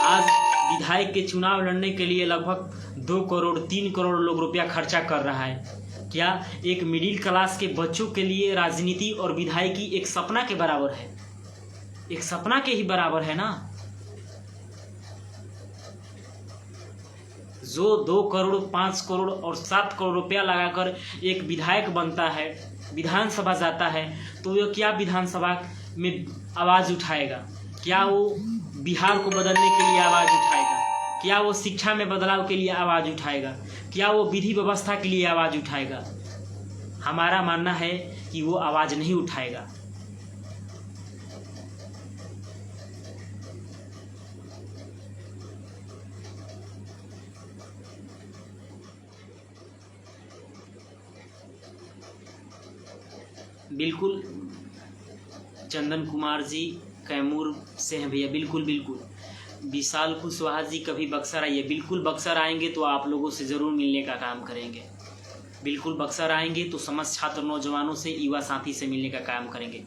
आज विधायक के चुनाव लड़ने के लिए लगभग 2 करोड़ 3 करोड़ लोग रुपया खर्चा कर रहा है। क्या एक मिडिल क्लास के बच्चों के लिए राजनीति और विधायकी एक सपना के बराबर है? एक सपना के ही बराबर है ना। जो 2 करोड़ 5 करोड़ और 7 करोड़ रुपया लगाकर एक विधायक बनता है, विधानसभा जाता है, तो वो क्या विधानसभा में आवाज़ उठाएगा? क्या वो बिहार को बदलने के लिए आवाज़ उठाएगा? क्या वो शिक्षा में बदलाव के लिए आवाज़ उठाएगा? क्या वो विधि व्यवस्था के लिए आवाज़ उठाएगा? हमारा मानना है कि वो आवाज़ नहीं उठाएगा। बिल्कुल, चंदन कुमार जी कैमूर से हैं भैया, बिल्कुल बिल्कुल। विशाल कुशवाहा जी कभी बक्सर आइए, बिल्कुल बक्सर आएंगे तो आप लोगों से ज़रूर मिलने का काम करेंगे। बिल्कुल बक्सर आएंगे तो समस्त छात्र नौजवानों से, युवा साथी से मिलने का काम करेंगे।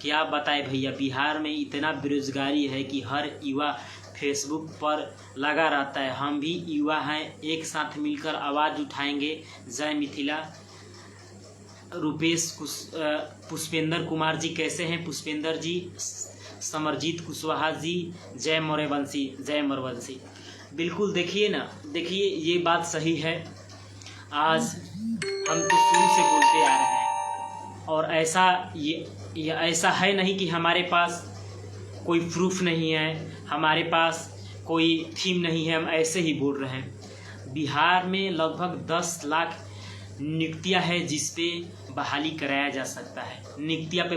क्या बताएं भैया, बिहार में इतना बेरोजगारी है कि हर युवा फेसबुक पर लगा रहता है। हम भी युवा हैं, एक साथ मिलकर आवाज़ उठाएंगे। जय मिथिला। रुपेश पुष्पेंद्र कुमार जी कैसे हैं पुष्पेंद्र जी? समरजीत कुशवाहा जी, जय मोरेवंशी, जय मोरवंशी। बिल्कुल देखिए ना, देखिए ये बात सही है। आज हम तो शुरू से बोलते आ रहे हैं और ऐसा ये ऐसा है नहीं कि हमारे पास कोई प्रूफ नहीं है, हमारे पास कोई थीम नहीं है, हम ऐसे ही बोल रहे हैं। बिहार में लगभग 10 लाख नियुक्तियां है जिस पे बहाली कराया जा सकता है, नियुक्तियां पे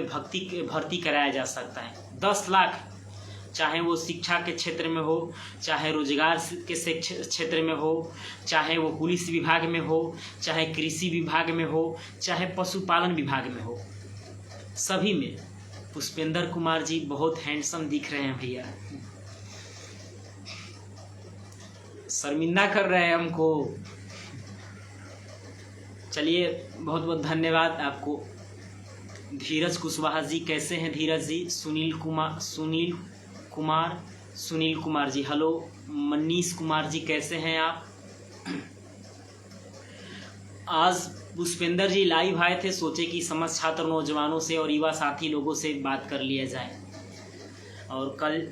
भर्ती कराया जा सकता है। 10 लाख, चाहे वो शिक्षा के क्षेत्र में हो, चाहे रोजगार के क्षेत्र में हो, चाहे वो पुलिस विभाग में हो, चाहे कृषि विभाग में हो, चाहे पशुपालन विभाग में हो, सभी में। पुष्पेंद्र कुमार जी बहुत हैंडसम दिख रहे हैं भैया, शर्मिंदा कर रहे हैं हमको। चलिए, बहुत बहुत धन्यवाद आपको। धीरज कुशवाहा जी कैसे हैं धीरज जी? सुनील कुमार जी हेलो। मनीष कुमार जी कैसे हैं आप? आज पुष्पेंद्र जी लाइव आए थे, सोचे कि समस्त छात्र नौजवानों से और युवा साथी लोगों से बात कर लिया जाए। और कल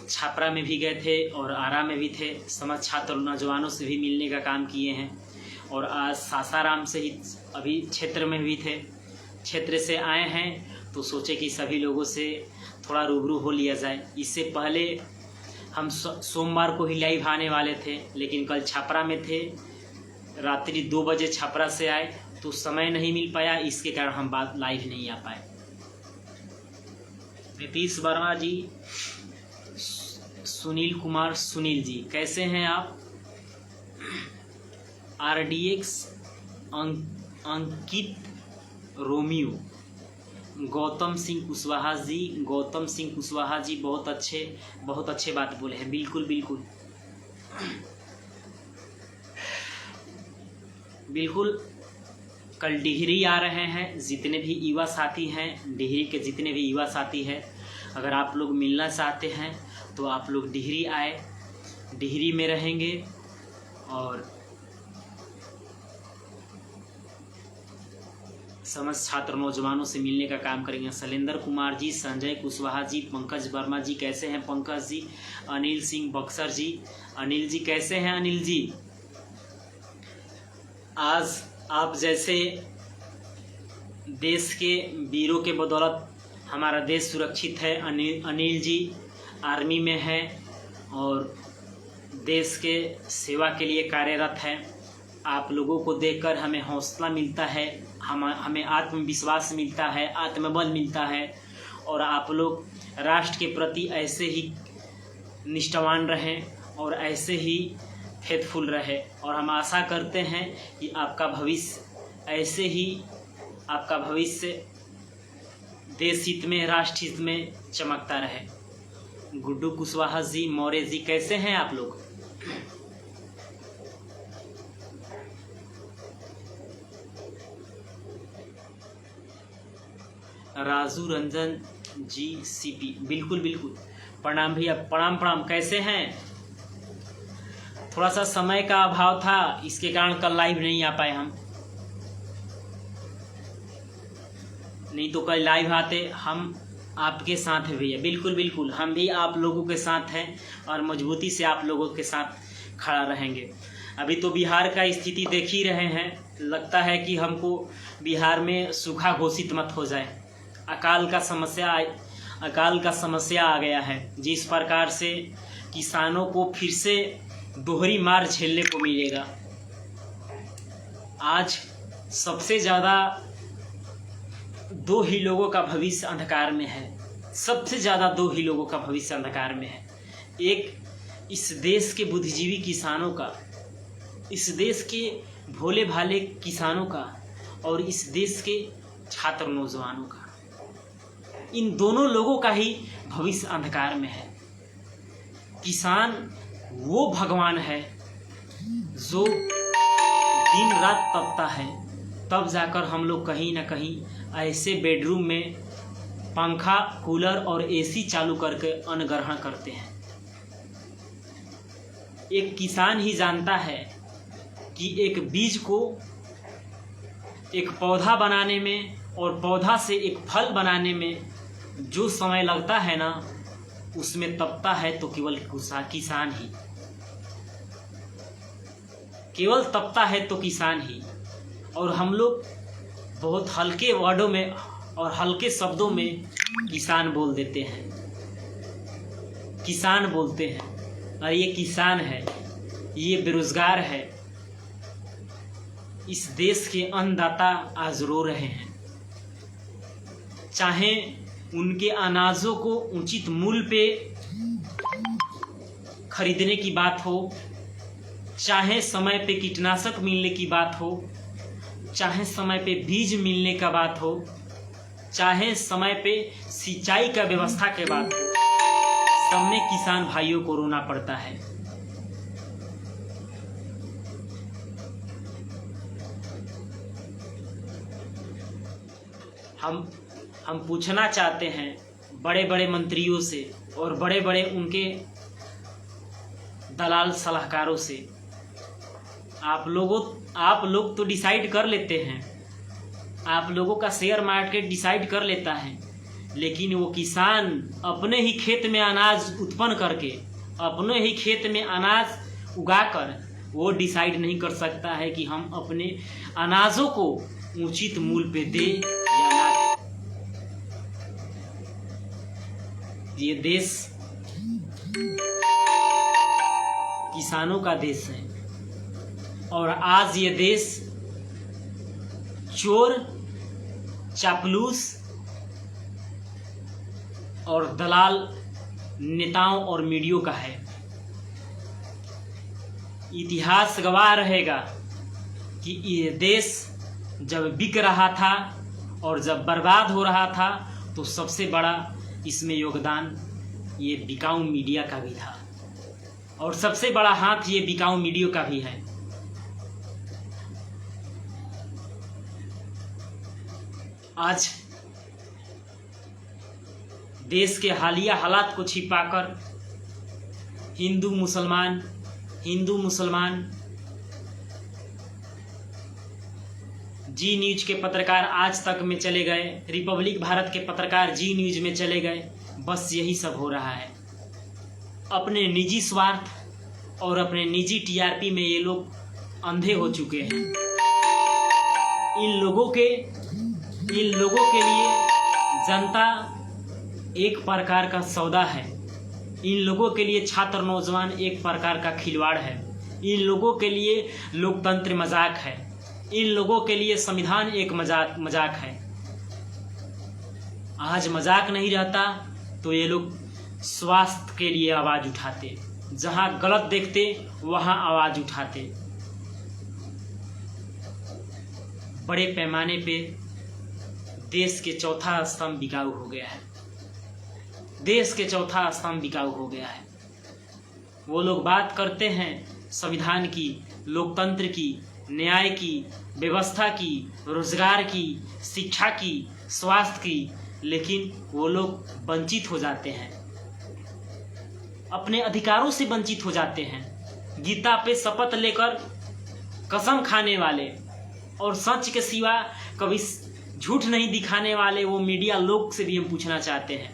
छापरा में भी गए थे और आरा में भी थे, समस्त छात्र नौजवानों से भी मिलने का काम किए हैं। और आज सासाराम से ही अभी क्षेत्र में भी थे, क्षेत्र से आए हैं तो सोचे कि सभी लोगों से थोड़ा रूबरू हो लिया जाए। इससे पहले हम सोमवार को ही लाइव आने वाले थे, लेकिन कल छापरा में थे, रात्रि 2 बजे छापरा से आए तो समय नहीं मिल पाया, इसके कारण हम बात लाइव नहीं आ पाए। नीतीश वर्मा जी, सुनील जी कैसे हैं आप? RDX अंकित रोमियो, गौतम सिंह कुशवाहा जी बहुत अच्छे बात बोले हैं। बिल्कुल कल डिहरी आ रहे हैं, जितने भी युवा साथी हैं, डिहरी के जितने भी युवा साथी हैं, अगर आप लोग मिलना चाहते हैं तो आप लोग डिहरी आए, डिहरी में रहेंगे और समस्त छात्र नौजवानों से मिलने का काम करेंगे। शैलेंद्र कुमार जी, संजय कुशवाहा जी, पंकज वर्मा जी कैसे हैं पंकज जी? अनिल सिंह बक्सर जी, अनिल जी कैसे हैं अनिल जी? आज आप जैसे देश के वीरों के बदौलत हमारा देश सुरक्षित है। अनिल जी आर्मी में है और देश के सेवा के लिए कार्यरत है। आप लोगों को देखकर हमें हौसला मिलता है, हमें आत्मविश्वास मिलता है, आत्मबल मिलता है। और आप लोग राष्ट्र के प्रति ऐसे ही निष्ठावान रहें और ऐसे ही फेथफुल रहे। और हम आशा करते हैं कि आपका भविष्य देश हित में, राष्ट्र हित में चमकता रहे। गुड्डू कुशवाहा जी, मौर्य जी कैसे हैं आप लोग? राजू रंजन जी CP, बिल्कुल प्रणाम भैया, प्रणाम। कैसे हैं? थोड़ा सा समय का अभाव था, इसके कारण कल लाइव नहीं आ पाए हम, नहीं तो कल लाइव आते। हम आपके साथ हैं भैया, बिल्कुल हम भी आप लोगों के साथ हैं और मजबूती से आप लोगों के साथ खड़ा रहेंगे। अभी तो बिहार का स्थिति देख ही रहे हैं, लगता है कि हमको बिहार में सूखा घोषित मत हो जाए। अकाल का समस्या आ गया है। जिस प्रकार से किसानों को फिर से दोहरी मार झेलने को मिलेगा। आज सबसे ज़्यादा 2 ही लोगों का भविष्य अंधकार में है, सबसे ज़्यादा 2 ही लोगों का भविष्य अंधकार में है। एक इस देश के बुद्धिजीवी किसानों का, इस देश के भोले भाले किसानों का और इस देश के छात्र नौजवानों का। इन दोनों लोगों का ही भविष्य अंधकार में है। किसान वो भगवान है जो दिन रात तपता है, तब जाकर हम लोग कहीं ना कहीं ऐसे बेडरूम में पंखा, कूलर और एसी चालू करके अन्न ग्रहण करते हैं। एक किसान ही जानता है कि एक बीज को एक पौधा बनाने में और पौधा से एक फल बनाने में जो समय लगता है ना, उसमें तपता है तो केवल किसान ही, केवल तपता है तो किसान ही। और हम लोग बहुत हल्के वर्डों में और हल्के शब्दों में किसान बोल देते हैं, किसान बोलते हैं। और ये किसान है, ये बेरोजगार है। इस देश के अन्नदाता आज रो रहे हैं। चाहे उनके अनाजों को उचित मूल्य पे खरीदने की बात हो, चाहे समय पे कीटनाशक मिलने की बात हो, चाहे समय पे बीज मिलने का बात हो, चाहे समय पे सिंचाई का व्यवस्था के बात हो, सब में किसान भाइयों को रोना पड़ता है। हम पूछना चाहते हैं बड़े बड़े मंत्रियों से और बड़े बड़े उनके दलाल सलाहकारों से, आप लोग तो डिसाइड कर लेते हैं, आप लोगों का शेयर मार्केट डिसाइड कर लेता है, लेकिन वो किसान अपने ही खेत में अनाज उत्पन्न करके, अपने ही खेत में अनाज उगाकर वो डिसाइड नहीं कर सकता है कि हम अपने अनाजों को उचित मूल्य पे दे या ना दे। ये देश किसानों का देश है और आज ये देश चोर, चापलूस और दलाल नेताओं और मीडिया का है। इतिहास गवाह रहेगा कि ये देश जब बिक रहा था और जब बर्बाद हो रहा था तो सबसे बड़ा इसमें योगदान ये बिकाऊ मीडिया का भी था और सबसे बड़ा हाथ ये बिकाऊ मीडिया का भी है। आज देश के हालिया हालात को छिपाकर हिंदू मुसलमान जी न्यूज के पत्रकार आज तक में चले गए, रिपब्लिक भारत के पत्रकार जी न्यूज में चले गए। बस यही सब हो रहा है। अपने निजी स्वार्थ और अपने निजी टीआरपी में ये लोग अंधे हो चुके हैं। इन लोगों के लिए जनता एक प्रकार का सौदा है। इन लोगों के लिए छात्र नौजवान एक प्रकार का खिलवाड़ है। इन लोगों के लिए लोकतंत्र मजाक है। इन लोगों के लिए संविधान एक मजाक है। आज मजाक नहीं रहता तो ये लोग स्वास्थ्य के लिए आवाज उठाते, जहां गलत देखते वहां आवाज उठाते। बड़े पैमाने पे देश के चौथा स्तंभ बिकाऊ हो गया है। देश के चौथा स्तंभ बिकाऊ हो गया है। वो लोग बात करते हैं संविधान की, लोकतंत्र की, न्याय की, व्यवस्था की, रोजगार की, शिक्षा की, स्वास्थ्य की, लेकिन वो लोग वंचित हो जाते हैं, अपने अधिकारों से वंचित हो जाते हैं। गीता पे शपथ लेकर कसम खाने वाले और सच के सिवा कभी झूठ नहीं दिखाने वाले वो मीडिया लोग से भी हम पूछना चाहते हैं,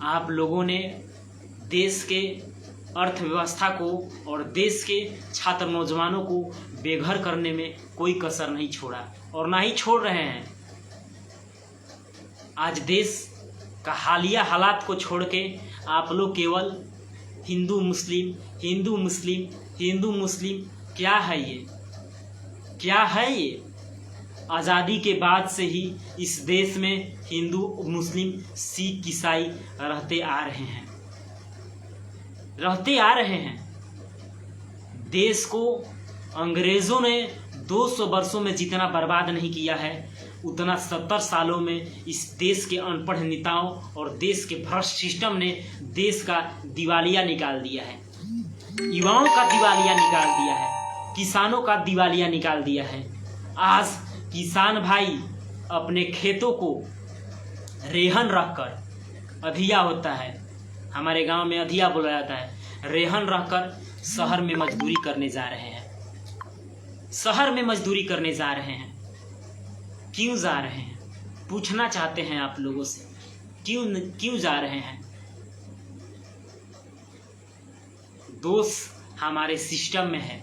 आप लोगों ने देश के अर्थव्यवस्था को और देश के छात्र नौजवानों को बेघर करने में कोई कसर नहीं छोड़ा और ना ही छोड़ रहे हैं। आज देश का हालिया हालात को छोड़ के आप लोग केवल हिंदू मुस्लिम क्या है ये? क्या है ये? आज़ादी के बाद से ही इस देश में हिंदू, मुस्लिम, सिख, ईसाई रहते आ रहे हैं। देश को अंग्रेज़ों ने 200 वर्षों में जितना बर्बाद नहीं किया है, उतना 70 सालों में इस देश के अनपढ़ नेताओं और देश के भ्रष्ट सिस्टम ने देश का दिवालिया निकाल दिया है। युवाओं का दिवालिया निकाल दिया है, किसानों का दिवालिया निकाल दिया है। आज किसान भाई अपने खेतों को रेहन रखकर, अधिया होता है हमारे गांव में, अधिया बोला जाता है, रेहन रखकर शहर में मजदूरी करने जा रहे हैं। शहर में मजदूरी करने जा रहे हैं। क्यों जा रहे हैं? पूछना चाहते हैं आप लोगों से, क्यों जा रहे हैं? दोष हमारे सिस्टम में है,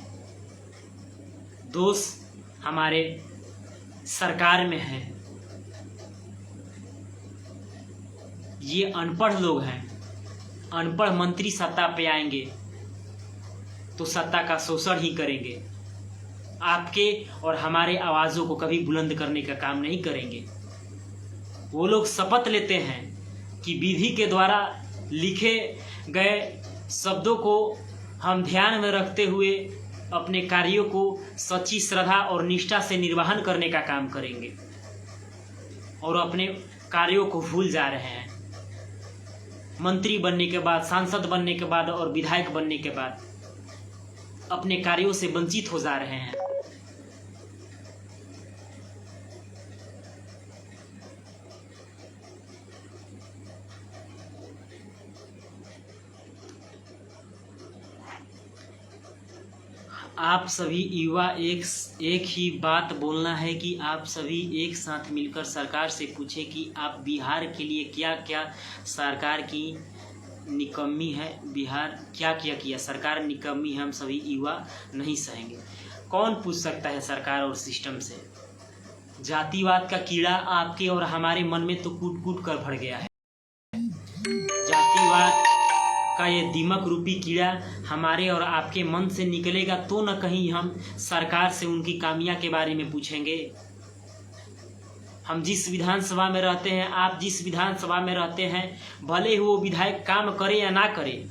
दोष हमारे सरकार में है। ये अनपढ़ लोग हैं। अनपढ़ मंत्री सत्ता पे आएंगे तो सत्ता का शोषण ही करेंगे, आपके और हमारे आवाज़ों को कभी बुलंद करने का काम नहीं करेंगे। वो लोग शपथ लेते हैं कि विधि के द्वारा लिखे गए शब्दों को हम ध्यान में रखते हुए अपने कार्यों को सच्ची श्रद्धा और निष्ठा से निर्वहन करने का काम करेंगे, और अपने कार्यों को भूल जा रहे हैं। मंत्री बनने के बाद, सांसद बनने के बाद और विधायक बनने के बाद अपने कार्यों से वंचित हो जा रहे हैं। आप सभी युवा एक ही बात बोलना है कि आप सभी एक साथ मिलकर सरकार से पूछें कि आप बिहार के लिए क्या क्या सरकार की निकम्मी है, बिहार क्या क्या किया, सरकार निकम्मी है, हम सभी युवा नहीं सहेंगे। कौन पूछ सकता है सरकार और सिस्टम से? जातिवाद का कीड़ा आपके और हमारे मन में तो कूट कूट कर भर गया है। जातिवाद का ये दीमक रूपी कीड़ा हमारे और आपके मन से निकलेगा तो न कहीं हम सरकार से उनकी कामियां के बारे में पूछेंगे। हम जिस विधानसभा में रहते हैं, आप जिस विधानसभा में रहते हैं, भले ही वो विधायक काम करे या ना करे,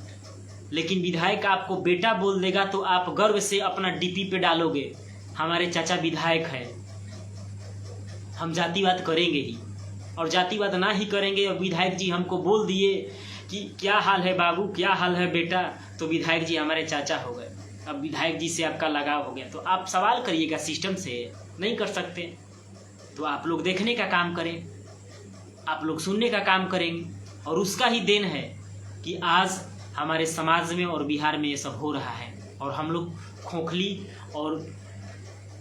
लेकिन विधायक आपको बेटा बोल देगा तो आप गर्व से अपना डीपी पे डालोगे, हमारे चाचा विधायक है। हम जातिवाद करेंगे ही, और जातिवाद ना ही करेंगे और विधायक जी हमको बोल दिए कि क्या हाल है बाबू, क्या हाल है बेटा, तो विधायक जी हमारे चाचा हो गए। अब विधायक जी से आपका लगाव हो गया तो आप सवाल करिएगा, सिस्टम से नहीं कर सकते तो आप लोग देखने का काम करें, आप लोग सुनने का काम करेंगे। और उसका ही देन है कि आज हमारे समाज में और बिहार में ये सब हो रहा है, और हम लोग खोखली और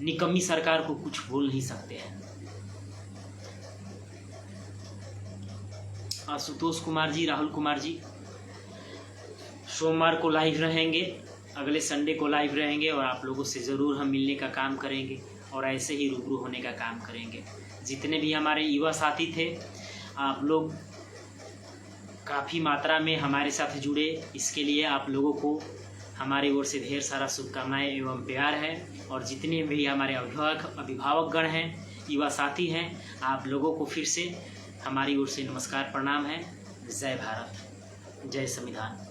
निकम्मी सरकार को कुछ बोल नहीं सकते हैं। आशुतोष कुमार जी, राहुल कुमार जी सोमवार को लाइव रहेंगे, अगले संडे को लाइव रहेंगे, और आप लोगों से ज़रूर हम मिलने का काम करेंगे और ऐसे ही रूबरू होने का काम करेंगे। जितने भी हमारे युवा साथी थे, आप लोग काफ़ी मात्रा में हमारे साथ जुड़े, इसके लिए आप लोगों को हमारी ओर से ढेर सारा शुभकामनाएं एवं प्यार है। और जितने भी हमारे अभिभावकगण हैं, युवा साथी हैं, आप लोगों को फिर से हमारी ओर से नमस्कार, प्रणाम है। जय भारत, जय संविधान।